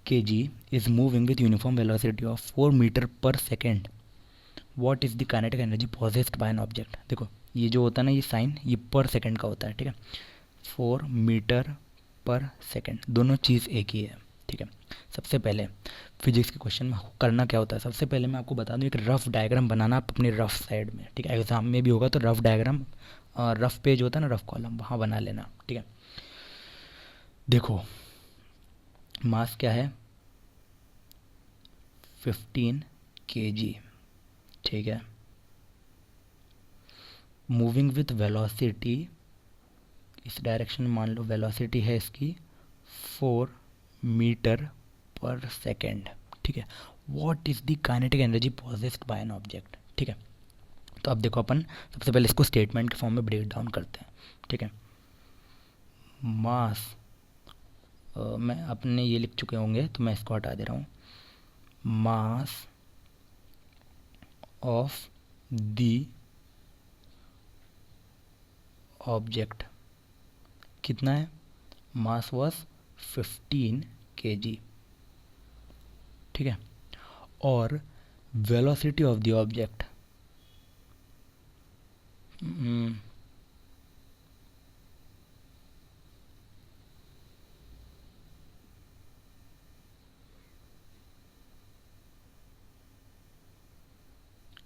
kg is moving with uniform velocity of 4 metre per second, what is the kinetic energy possessed by an object. देखो ये जो होता है ना, ये साइन ये पर सेकेंड का होता है। ठीक है, 4 मीटर पर सेकेंड, दोनों चीज़ एक ही है। ठीक है, सबसे पहले फिजिक्स के क्वेश्चन में करना क्या होता है, सबसे पहले मैं आपको बता दूं एक रफ डायग्राम बनाना आप अपने रफ साइड में। ठीक है, एग्जाम में भी होगा तो रफ डायग्राम, रफ पेज होता है ना, रफ कॉलम, वहाँ बना लेना। ठीक है, देखो मास क्या है 15 kg। ठीक है, मूविंग विथ वेलोसिटी, इस डायरेक्शन में मान लो वेलोसिटी है इसकी 4 मीटर पर सेकेंड। ठीक है, what is the kinetic energy possessed by an object. ठीक है, तो अब देखो अपन सबसे पहले इसको स्टेटमेंट के फॉर्म में ब्रेक डाउन करते हैं। ठीक है, मास, मैं अपने ये लिख चुके होंगे तो मैं इसको हटा दे रहा हूँ। मास ऑफ द ऑब्जेक्ट कितना है, मास वॉज 15 kg। ठीक है, और वेलोसिटी ऑफ द ऑब्जेक्ट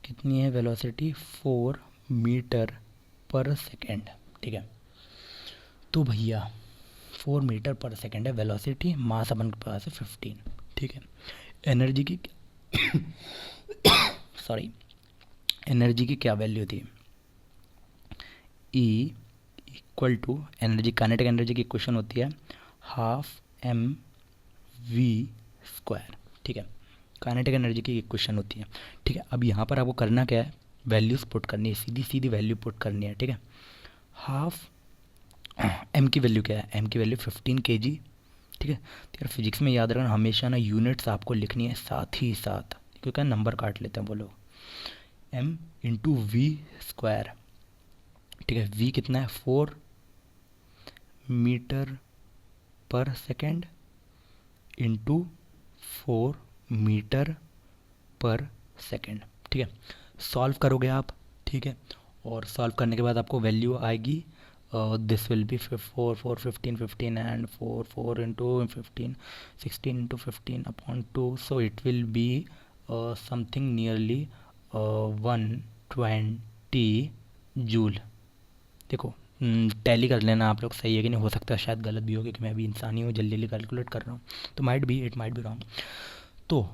कितनी है, वेलोसिटी 4 मीटर पर सेकेंड। ठीक है, तो भैया 4 मीटर पर सेकेंड है वेलोसिटी, मास अपन के पास है 15। ठीक है, एनर्जी की सॉरी एनर्जी की क्या वैल्यू थी, E equal to energy, kinetic energy की इक्वेशन होती है हाफ एम वी स्क्वायर। ठीक है, काइनेटिक एनर्जी की इक्वेशन होती है। ठीक है, अब यहाँ पर आपको करना क्या है, वैल्यूज पुट करनी है, सीधी सीधी वैल्यू पुट करनी है। ठीक है, हाफ एम की वैल्यू क्या है, एम की वैल्यू 15 kg। ठीक है, तो यार फिजिक्स में याद रखना हमेशा ना यूनिट्स आपको लिखनी है साथ ही साथ, क्योंकि नंबर काट लेते हैं वो लोग। M into v square. ठीक है, वी कितना है 4 metre per second into 4 metre per second. ठीक है, सॉल्व करोगे आप। ठीक है, और सॉल्व करने के बाद आपको वैल्यू आएगी, this will B 4 4 15 15 and 4 4 into 15 16 into 15 upon 2, so it will be something nearly 120 joule. देखो टैली कर लेना आप लोग, सही है कि नहीं, हो सकता है शायद गलत भी हो क्योंकि मैं भी इंसान ही हूँ, जल्दी जल्दी कैलकुलेट कर रहा हूँ, तो इट माइट बी रॉन्ग। तो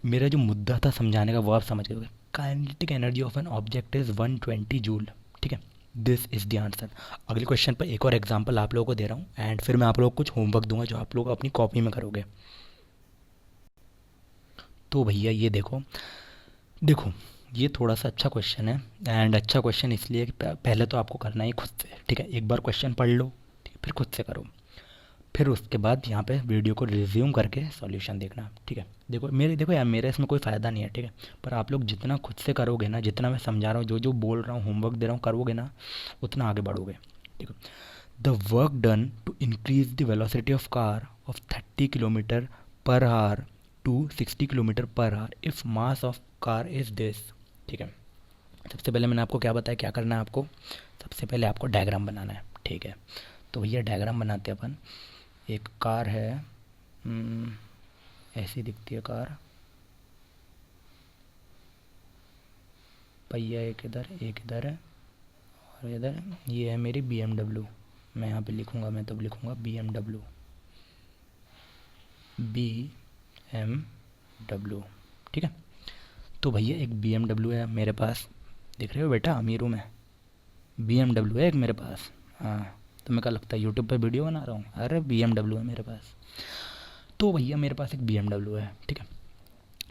मेरा जो मुद्दा था समझाने का वो आप समझ गए। Kinetic energy of an object is 120 joule. ठीक है, दिस इज़ द आंसर। अगले क्वेश्चन पर एक और एग्जांपल आप लोगों को दे रहा हूँ एंड फिर मैं आप लोगों को कुछ होमवर्क दूंगा जो आप लोग अपनी कॉपी में करोगे। तो भैया ये देखो, देखो ये थोड़ा सा अच्छा क्वेश्चन है एंड अच्छा क्वेश्चन इसलिए कि पहले तो आपको करना ही खुद से। ठीक है, एक बार क्वेश्चन पढ़ लो, ठीक है, फिर खुद से करो, फिर उसके बाद यहाँ पे वीडियो को रिज्यूम करके सॉल्यूशन देखना। ठीक है, देखो यार मेरा इसमें कोई फ़ायदा नहीं है, ठीक है, पर आप लोग जितना खुद से करोगे ना, जितना मैं समझा रहा हूँ, जो जो बोल रहा हूँ, होमवर्क दे रहा हूँ, करोगे ना, उतना आगे बढ़ोगे। ठीक है, the work done to increase the velocity of car of 30 kilometre per hour to 60 kilometre per hour if mass of car is this. ठीक है, सबसे पहले मैंने आपको क्या बताया, क्या करना है आपको, सबसे पहले आपको डायग्राम बनाना है। ठीक है, तो भैया डायग्राम बनाते हैं अपन। एक कार है, ऐसी दिखती है कार, पहिया एक इधर है और इधर ये है मेरी BMW। मैं यहाँ पे लिखूँगा, मैं तब लिखूँगा BMW, BMW। ठीक है, तो भैया एक BMW है मेरे पास, देख रहे हो बेटा, अमीर हूँ मैं, BMW है एक मेरे पास। हाँ, तो मैं क्या लगता है यूट्यूब पे वीडियो बना रहा हूँ, अरे BMW है मेरे पास। तो भैया मेरे पास एक BMW है। ठीक है,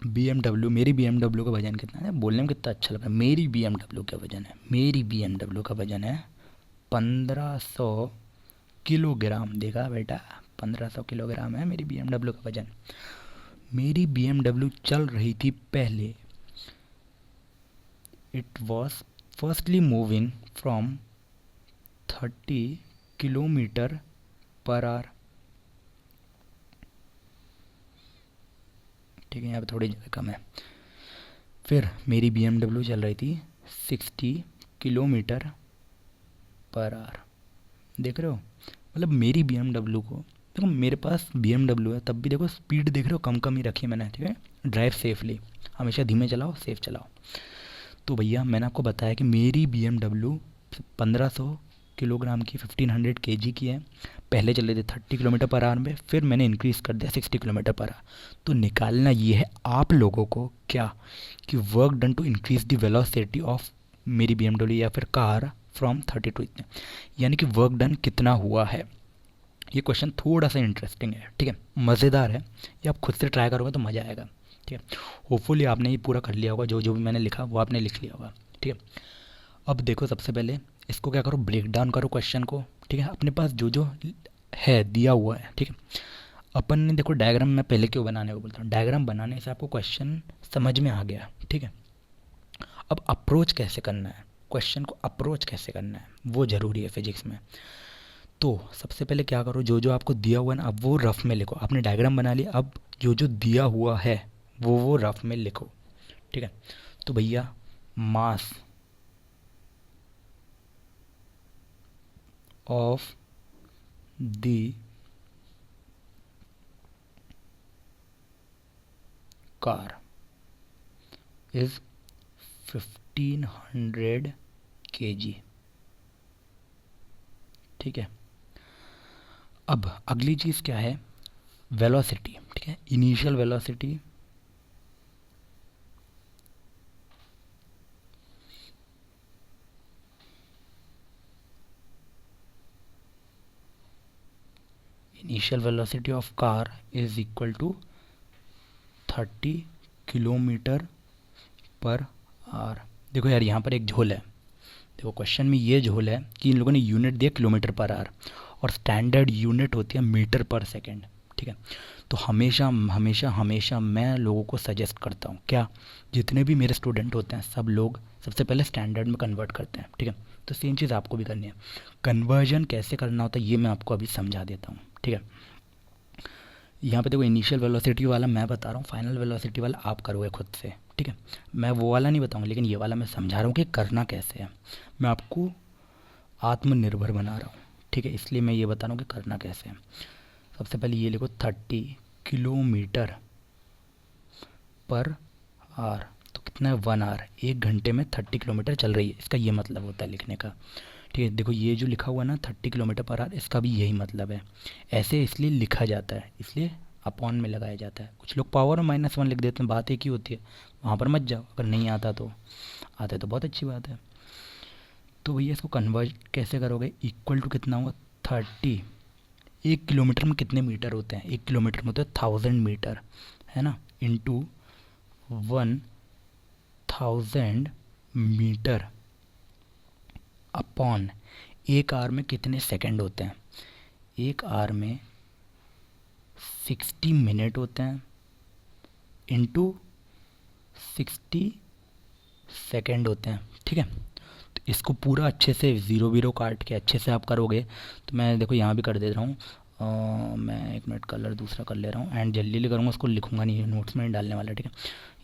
BMW, मेरी BMW का वजन कितना है, बोलने में कितना अच्छा लग रहा है, मेरी BMW का वजन है, मेरी BMW का वजन है 1500 किलोग्राम। देखा बेटा, 1500 किलोग्राम है मेरी BMW का वजन। मेरी BMW चल रही थी पहले, it was firstly moving from 30 kilometre per our. ठीक है, यहाँ पे थोड़ी जगह कम है। फिर मेरी BMW चल रही थी 60 किलोमीटर पर आवर। देख रहे हो, मतलब मेरी BMW को, देखो मेरे पास BMW है तब भी देखो स्पीड देख रहे हो कम कम ही रखी है मैंने। ठीक है, ड्राइव सेफली, हमेशा धीमे चलाओ, सेफ चलाओ। तो भैया मैंने आपको बताया कि मेरी BMW 1500 किलोग्राम की, 1500 kg की है। पहले चल रहे थे 30 किलोमीटर पर आवर में, फिर मैंने इंक्रीज़ कर दिया 60 किलोमीटर पर आवर। तो निकालना ये है आप लोगों को क्या, कि work done to increase the velocity of मेरी BMW या फिर कार फ्रॉम 30 टू इतने, यानी कि वर्क डन कितना हुआ है। ये क्वेश्चन थोड़ा सा इंटरेस्टिंग है, ठीक है, मज़ेदार है, ये आप खुद से ट्राई करोगे तो मज़ा आएगा। ठीक है, होपफुली आपने ये पूरा कर लिया होगा, जो जो भी मैंने लिखा वो आपने लिख लिया होगा। ठीक है, अब देखो सबसे पहले इसको क्या करो, ब्रेक डाउन करो क्वेश्चन को। ठीक है, अपने पास जो जो है दिया हुआ है, ठीक है, अपन ने देखो डायग्राम मैं पहले क्यों बनाने को बोलता हूँ, डायग्राम बनाने से आपको क्वेश्चन समझ में आ गया। ठीक है, अब अप्रोच कैसे करना है, क्वेश्चन को अप्रोच कैसे करना है वो ज़रूरी है फिजिक्स में। तो सबसे पहले क्या करो, जो जो आपको दिया हुआ है ना, अब वो रफ में लिखो। आपने डायग्राम बना लिया, अब जो जो दिया हुआ है वो रफ में लिखो। ठीक है, तो भैया mass of the car is 1500 kg। ठीक है, अब अगली चीज़ क्या है, वेलोसिटी। ठीक है, initial velocity of car is equal to 30 kilometre per hour. देखो यार यहाँ पर एक झोल है, देखो क्वेश्चन में ये झोल है कि इन लोगों ने यूनिट दिया किलोमीटर पर आवर और स्टैंडर्ड यूनिट होती है मीटर पर सेकंड। ठीक है, तो हमेशा हमेशा हमेशा मैं लोगों को सजेस्ट करता हूँ, क्या, जितने भी मेरे स्टूडेंट होते हैं सब लोग सबसे पहले स्टैंडर्ड में कन्वर्ट करते हैं। ठीक है, तो सेम चीज़ आपको भी करनी है। कन्वर्जन कैसे करना होता है ये मैं आपको अभी समझा देता हूँ। ठीक है, यहाँ पे देखो इनिशियल वेलोसिटी वाला मैं बता रहा हूँ, फाइनल वेलोसिटी वाला आप करोगे खुद से। ठीक है, मैं वो वाला नहीं बताऊँगा, लेकिन ये वाला मैं समझा रहा हूँ कि करना कैसे है, मैं आपको आत्मनिर्भर बना रहा हूँ। ठीक है, इसलिए मैं ये बता रहा हूँ कि करना कैसे है। सबसे पहले ये लिखो 30 किलोमीटर पर आवर, तो कितना है 1 आवर, 1 घंटे में 30 किलोमीटर चल रही है, इसका ये मतलब होता है लिखने का। ठीक है, देखो ये जो लिखा हुआ है ना 30 किलोमीटर पर आवर, इसका भी यही मतलब है। ऐसे इसलिए लिखा जाता है, इसलिए अपॉन में लगाया जाता है। कुछ लोग पावर में -1 लिख देते हैं, बात एक ही होती है, वहाँ पर मत जाओ। अगर नहीं आता तो, आता है तो बहुत अच्छी बात है। तो भैया इसको कन्वर्ट कैसे करोगे, इक्वल टू कितना होगा 30, 1 किलोमीटर में कितने मीटर होते हैं, 1 किलोमीटर में होते हैं 1000 मीटर, है ना, इंटू 1000 मीटर अपॉन 1 आवर में कितने सेकंड होते हैं, 1 आवर में 60 मिनट होते हैं, इंटू 60 सेकंड होते हैं। ठीक है, तो इसको पूरा अच्छे से ज़ीरो वीरो काट के अच्छे से आप करोगे। तो मैं देखो यहाँ भी कर दे रहा हूँ, मैं 1 मिनट कलर दूसरा कर ले रहा हूँ, एंड जल्दी जल्दी करूँगा, उसको लिखूँगा नहीं, नोट्स में नहीं डालने वाला। ठीक है,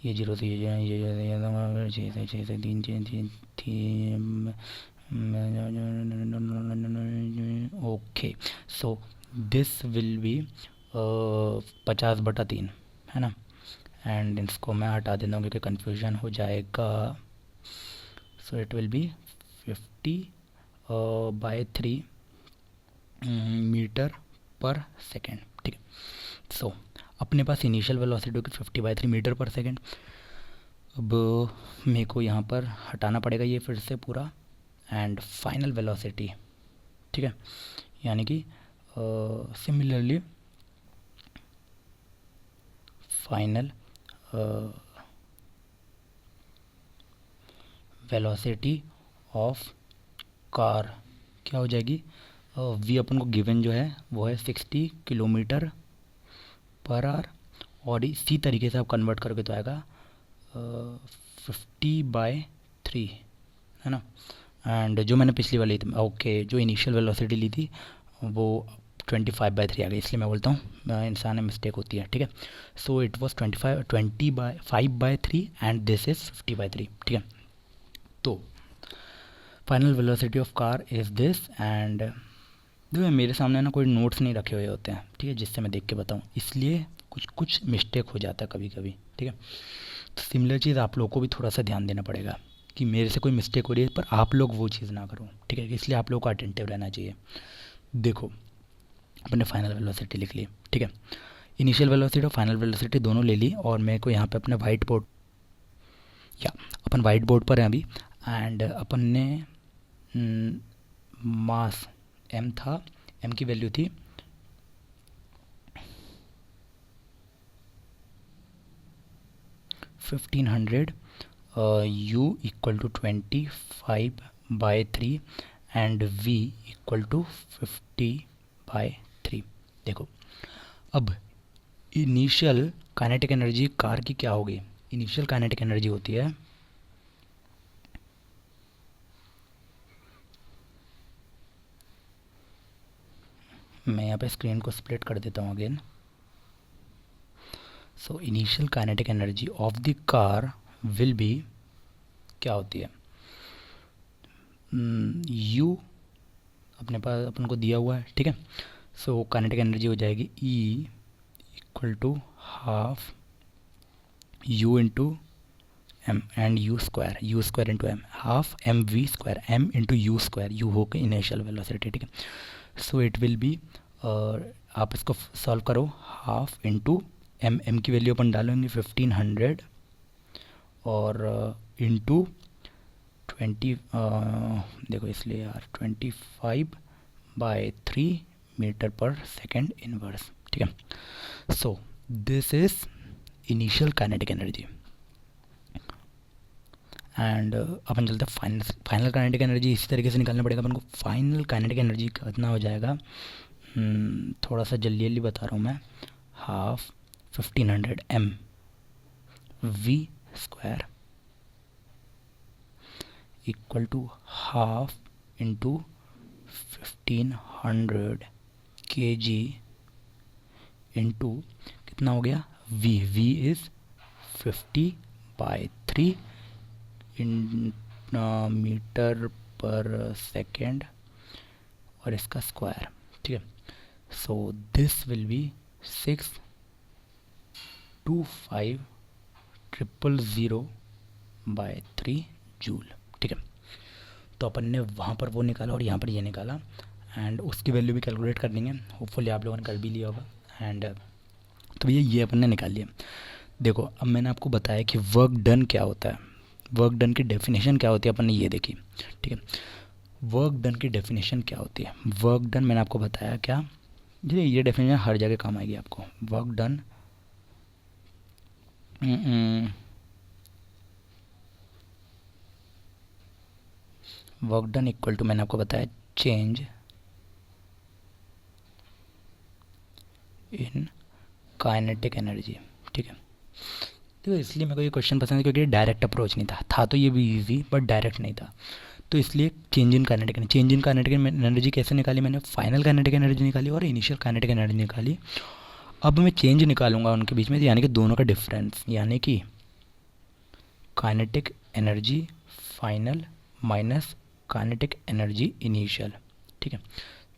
ये 0 से ये 6 से 3 3 okay. So this will be 50/3, है ना। एंड इसको मैं हटा देता हूँ क्योंकि कन्फ्यूजन हो जाएगा। So it will be 50/3 metre per second. ठीक है, सो अपने पास इनिशियल वेलोसिटी होगी 50/3 मीटर पर सेकेंड। अब मेरे को यहाँ पर हटाना पड़ेगा ये फिर से पूरा, एंड फाइनल वेलोसिटी। ठीक है, यानी कि similarly final velocity of car क्या हो जाएगी, वी अपन को गिवन जो है वो है 60 किलोमीटर पर आवर, और इसी तरीके से आप कन्वर्ट करके तो आएगा 50/3, है ना। एंड जो मैंने पिछली वाली ओके जो इनिशियल वेलोसिटी ली थी वो 25/3 आ गई, इसलिए मैं बोलता हूँ इंसान में मिस्टेक होती है। ठीक है, so it was 20/5/3 and this is 50/3। ठीक है, तो final velocity of car is this. And देखो मेरे सामने ना कोई नोट्स नहीं रखे हुए होते हैं, ठीक है, जिससे मैं देख के बताऊँ, इसलिए कुछ कुछ मिस्टेक हो जाता है कभी कभी। ठीक है, तो सिमिलर चीज़ आप लोगों को भी थोड़ा सा ध्यान देना पड़ेगा कि मेरे से कोई मिस्टेक हो रही है पर आप लोग वो चीज़ ना करो। ठीक है, इसलिए आप लोगों को अटेंटिव रहना चाहिए। देखो अपने फाइनल वेलोसिटी लिख ली, ठीक है, इनिशियल वेलोसिटी और फाइनल वेलोसिटी दोनों ले ली, और मेरे को यहाँ पे अपने वाइट बोर्ड या अपन वाइट बोर्ड पर हैं अभी, एंड अपन ने मास m था, m की वैल्यू थी 1500, u equal to 25/3 and v equal to 50/3। देखो अब इनिशियल काइनेटिक एनर्जी कार की क्या होगी, इनिशियल काइनेटिक एनर्जी होती है मैं यहाँ पे स्क्रीन को स्प्लिट कर देता हूँ again. So initial kinetic energy of the car will be क्या होती है, यू अपने पास अपन को दिया हुआ है। ठीक है, सो काइनेटिक एनर्जी हो जाएगी E equal to half U into m and u square into m, half mv², m into u square, u हो के इनिशियल वेलोसिटी। ठीक है, सो इट विल बी आप इसको सॉल्व करो, हाफ इंटू एम की वैल्यू अपन डालेंगे 1500 और इंटू 20 देखो इसलिए यार 25/3 मीटर पर सेकेंड इनवर्स। ठीक है, so this is initial kinetic energy. And अपन चलते हैं फाइनल काइनेटिक एनर्जी, इसी तरीके से निकालना पड़ेगा अपन को। फाइनल काइनेटिक एनर्जी कितना हो जाएगा, थोड़ा सा जल्दी जल्दी बता रहा हूँ मैं, half 1500 m v² equal to half into 1500 kg into कितना हो गया v is 50/3 in metre per second और इसका स्क्वायर। ठीक है, so this will be 625,000 by 3 joule. ठीक है, तो अपन ने वहाँ पर वो निकाला और यहाँ पर ये निकाला, एंड उसकी वैल्यू भी कैलकुलेट कर लेंगे, होपफुली आप लोगों ने कर भी लिया होगा। एंड तो भैया ये अपन ने निकाल लिया। देखो अब मैंने आपको बताया कि वर्क डन क्या होता है, वर्क डन की डेफिनेशन क्या होती है, अपन ने ये देखी। ठीक है, वर्क डन की डेफिनेशन क्या होती है, वर्क डन मैंने आपको बताया क्या, ये डेफिनेशन हर जगह काम आएगी आपको। Work done work done equal to, मैंने आपको बताया, चेंज इन काइनेटिक एनर्जी। ठीक है, तो इसलिए मेरे को ये क्वेश्चन पसंद है क्योंकि डायरेक्ट अप्रोच नहीं था तो ये भी इजी बट डायरेक्ट नहीं था, तो इसलिए change in kinetic energy. Change in kinetic energy कैसे निकाली मैंने, फाइनल काइनेटिक एनर्जी निकाली और इनिशियल काइनेटिक एनर्जी निकाली। अब मैं चेंज निकालूंगा उनके बीच में, यानी कि दोनों का डिफरेंस, यानी कि kinetic energy final minus kinetic energy initial. ठीक है,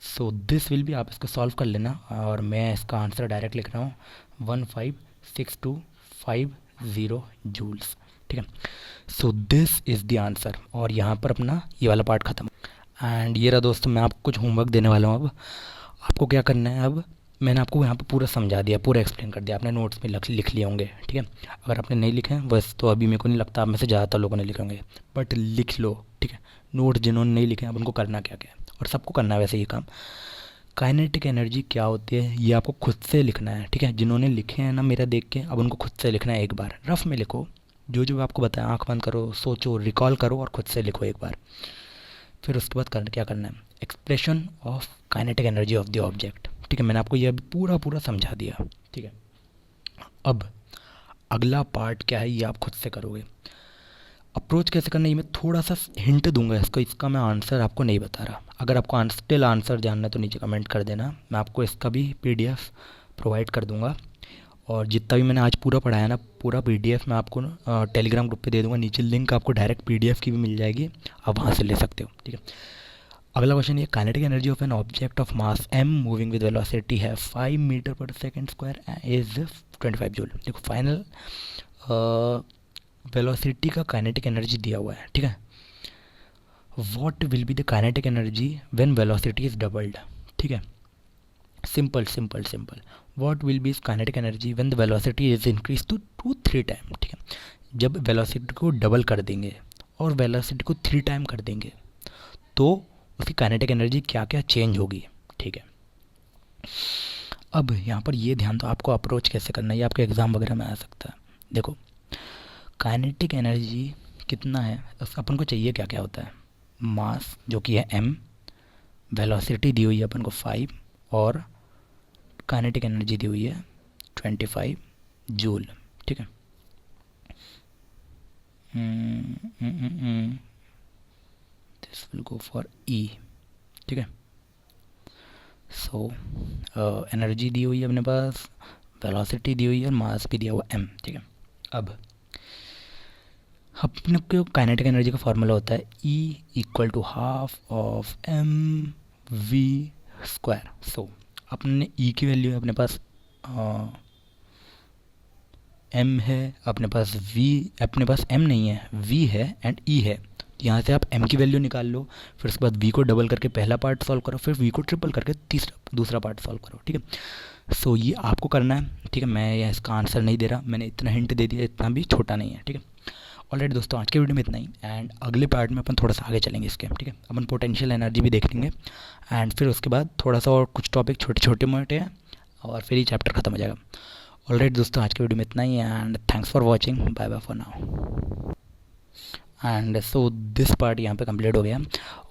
सो दिस विल बी, आप इसको सॉल्व कर लेना और मैं इसका आंसर डायरेक्ट लिख रहा हूँ 156250 जूल्स। ठीक है, so this is the answer, और यहाँ पर अपना ये वाला पार्ट ख़त्म। एंड ये रहा दोस्तों, मैं आपको कुछ होमवर्क देने वाला हूँ। अब आपको क्या करना है, अब मैंने आपको यहाँ पे पूरा समझा दिया, पूरा एक्सप्लेन कर दिया, आपने नोट्स में लिख लिए होंगे। ठीक है, अगर आपने नहीं लिखे हैं बस, तो अभी मेरे को नहीं लगता आप में से ज़्यादातर लोगों ने लिखे होंगे, बट लिख लो। ठीक है, नोट जिन्होंने नहीं लिखे हैं अब उनको करना क्या क्या है, और सबको करना है वैसे ये काम। काइनेटिक एनर्जी क्या होती है ये आपको खुद से लिखना है। ठीक है, जिन्होंने लिखे हैं ना मेरा देख के, अब उनको खुद से लिखना है, एक बार रफ में लिखो, जो जो आपको बताया, आँख बंद करो, सोचो, रिकॉल करो और खुद से लिखो एक बार। फिर उसके बाद क्या करना है, expression of kinetic energy of the object. ठीक है, मैंने आपको ये अभी पूरा पूरा समझा दिया। ठीक है, अब अगला पार्ट क्या है ये आप खुद से करोगे। अप्रोच कैसे करना है ये मैं थोड़ा सा हिंट दूंगा इसको, इसका मैं आंसर आपको नहीं बता रहा। अगर आपको स्टिल आंसर जानना है तो नीचे कमेंट कर देना, मैं आपको इसका भी पीडीएफ प्रोवाइड कर दूंगा। और जितना भी मैंने आज पूरा पढ़ाया ना, पूरा पीडीएफ मैं आपको टेलीग्राम ग्रुप पे दे दूंगा, नीचे लिंक आपको डायरेक्ट पीडीएफ की भी मिल जाएगी, आप वहाँ से ले सकते हो। ठीक है, अगला क्वेश्चन ये, kinetic energy of an object of mass m moving with velocity है 5 metre per second square is 25 joule. देखो फाइनल वेलोसिटी का काइनेटिक एनर्जी दिया हुआ है। ठीक है, what will be the kinetic energy when velocity is doubled. ठीक है, simple simple simple, what will be kinetic energy when the velocity is increase to 3 time. ठीक है, जब वेलोसिटी को डबल कर देंगे और वेलोसिटी को 3 टाइम कर देंगे तो उसकी काइनेटिक एनर्जी क्या क्या चेंज होगी। ठीक है, अब यहाँ पर ये ध्यान दो, आपको अप्रोच कैसे करना है ये आपके एग्ज़ाम वगैरह में आ सकता है। देखो काइनेटिक एनर्जी कितना है, अपन को चाहिए क्या क्या होता है, मास जो कि है m, वेलोसिटी दी हुई है अपन को 5 और काइनेटिक एनर्जी दी हुई है 25 जूल। ठीक है, this will go for E। ठीक है, सो एनर्जी दी हुई है अपने पास, वेलोसिटी दी हुई है और मास भी दिया हुआ m। ठीक है, अब अपने को काइनेटिक एनर्जी का फॉर्मूला होता है E equal to half of mv square. So अपने E की वैल्यू है अपने पास m है, अपने पास v, अपने पास m नहीं है, v है एंड E है। यहाँ से आप m की वैल्यू निकाल लो, फिर उसके बाद v को डबल करके पहला पार्ट सॉल्व करो, फिर v को ट्रिपल करके दूसरा पार्ट सॉल्व करो। ठीक है, सो ये आपको करना है। ठीक है, मैं इसका आंसर नहीं दे रहा, मैंने इतना हिंट दे दिया, इतना भी छोटा नहीं है। ठीक है, ऑलराइट दोस्तों, आज के वीडियो में इतना ही, एंड अगले पार्ट में अपन थोड़ा सा आगे चलेंगे इसके। ठीक है, अपन पोटेंशियल एनर्जी भी देख लेंगे, एंड फिर उसके बाद थोड़ा सा और कुछ टॉपिक छोटे छोटे मोटे हैं और फिर ये चैप्टर खत्म हो जाएगा। ऑलराइट दोस्तों, आज के वीडियो में इतना ही, and thanks for watching, bye bye for now. And so this part यहाँ पे कंप्लीट हो गया,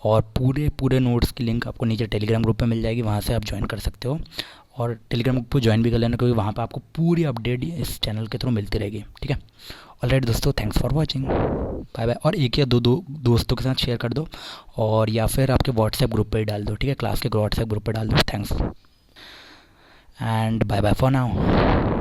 और पूरे नोट्स की लिंक आपको नीचे टेलीग्राम ग्रुप पे मिल जाएगी, वहाँ से आप ज्वाइन कर सकते हो, और टेलीग्राम ग्रुप को ज्वाइन भी कर लेना क्योंकि वहाँ पे आपको पूरी अपडेट इस चैनल के थ्रू मिलती रहेगी। ठीक है, ऑलराइट दोस्तों, thanks for watching, bye bye. और एक या दो दोस्तों के साथ शेयर कर दो, और या फिर आपके व्हाट्सएप ग्रुप पे ही डाल दो। ठीक है, क्लास के व्हाट्सएप ग्रुप पे डाल दो। Thanks and bye bye for now.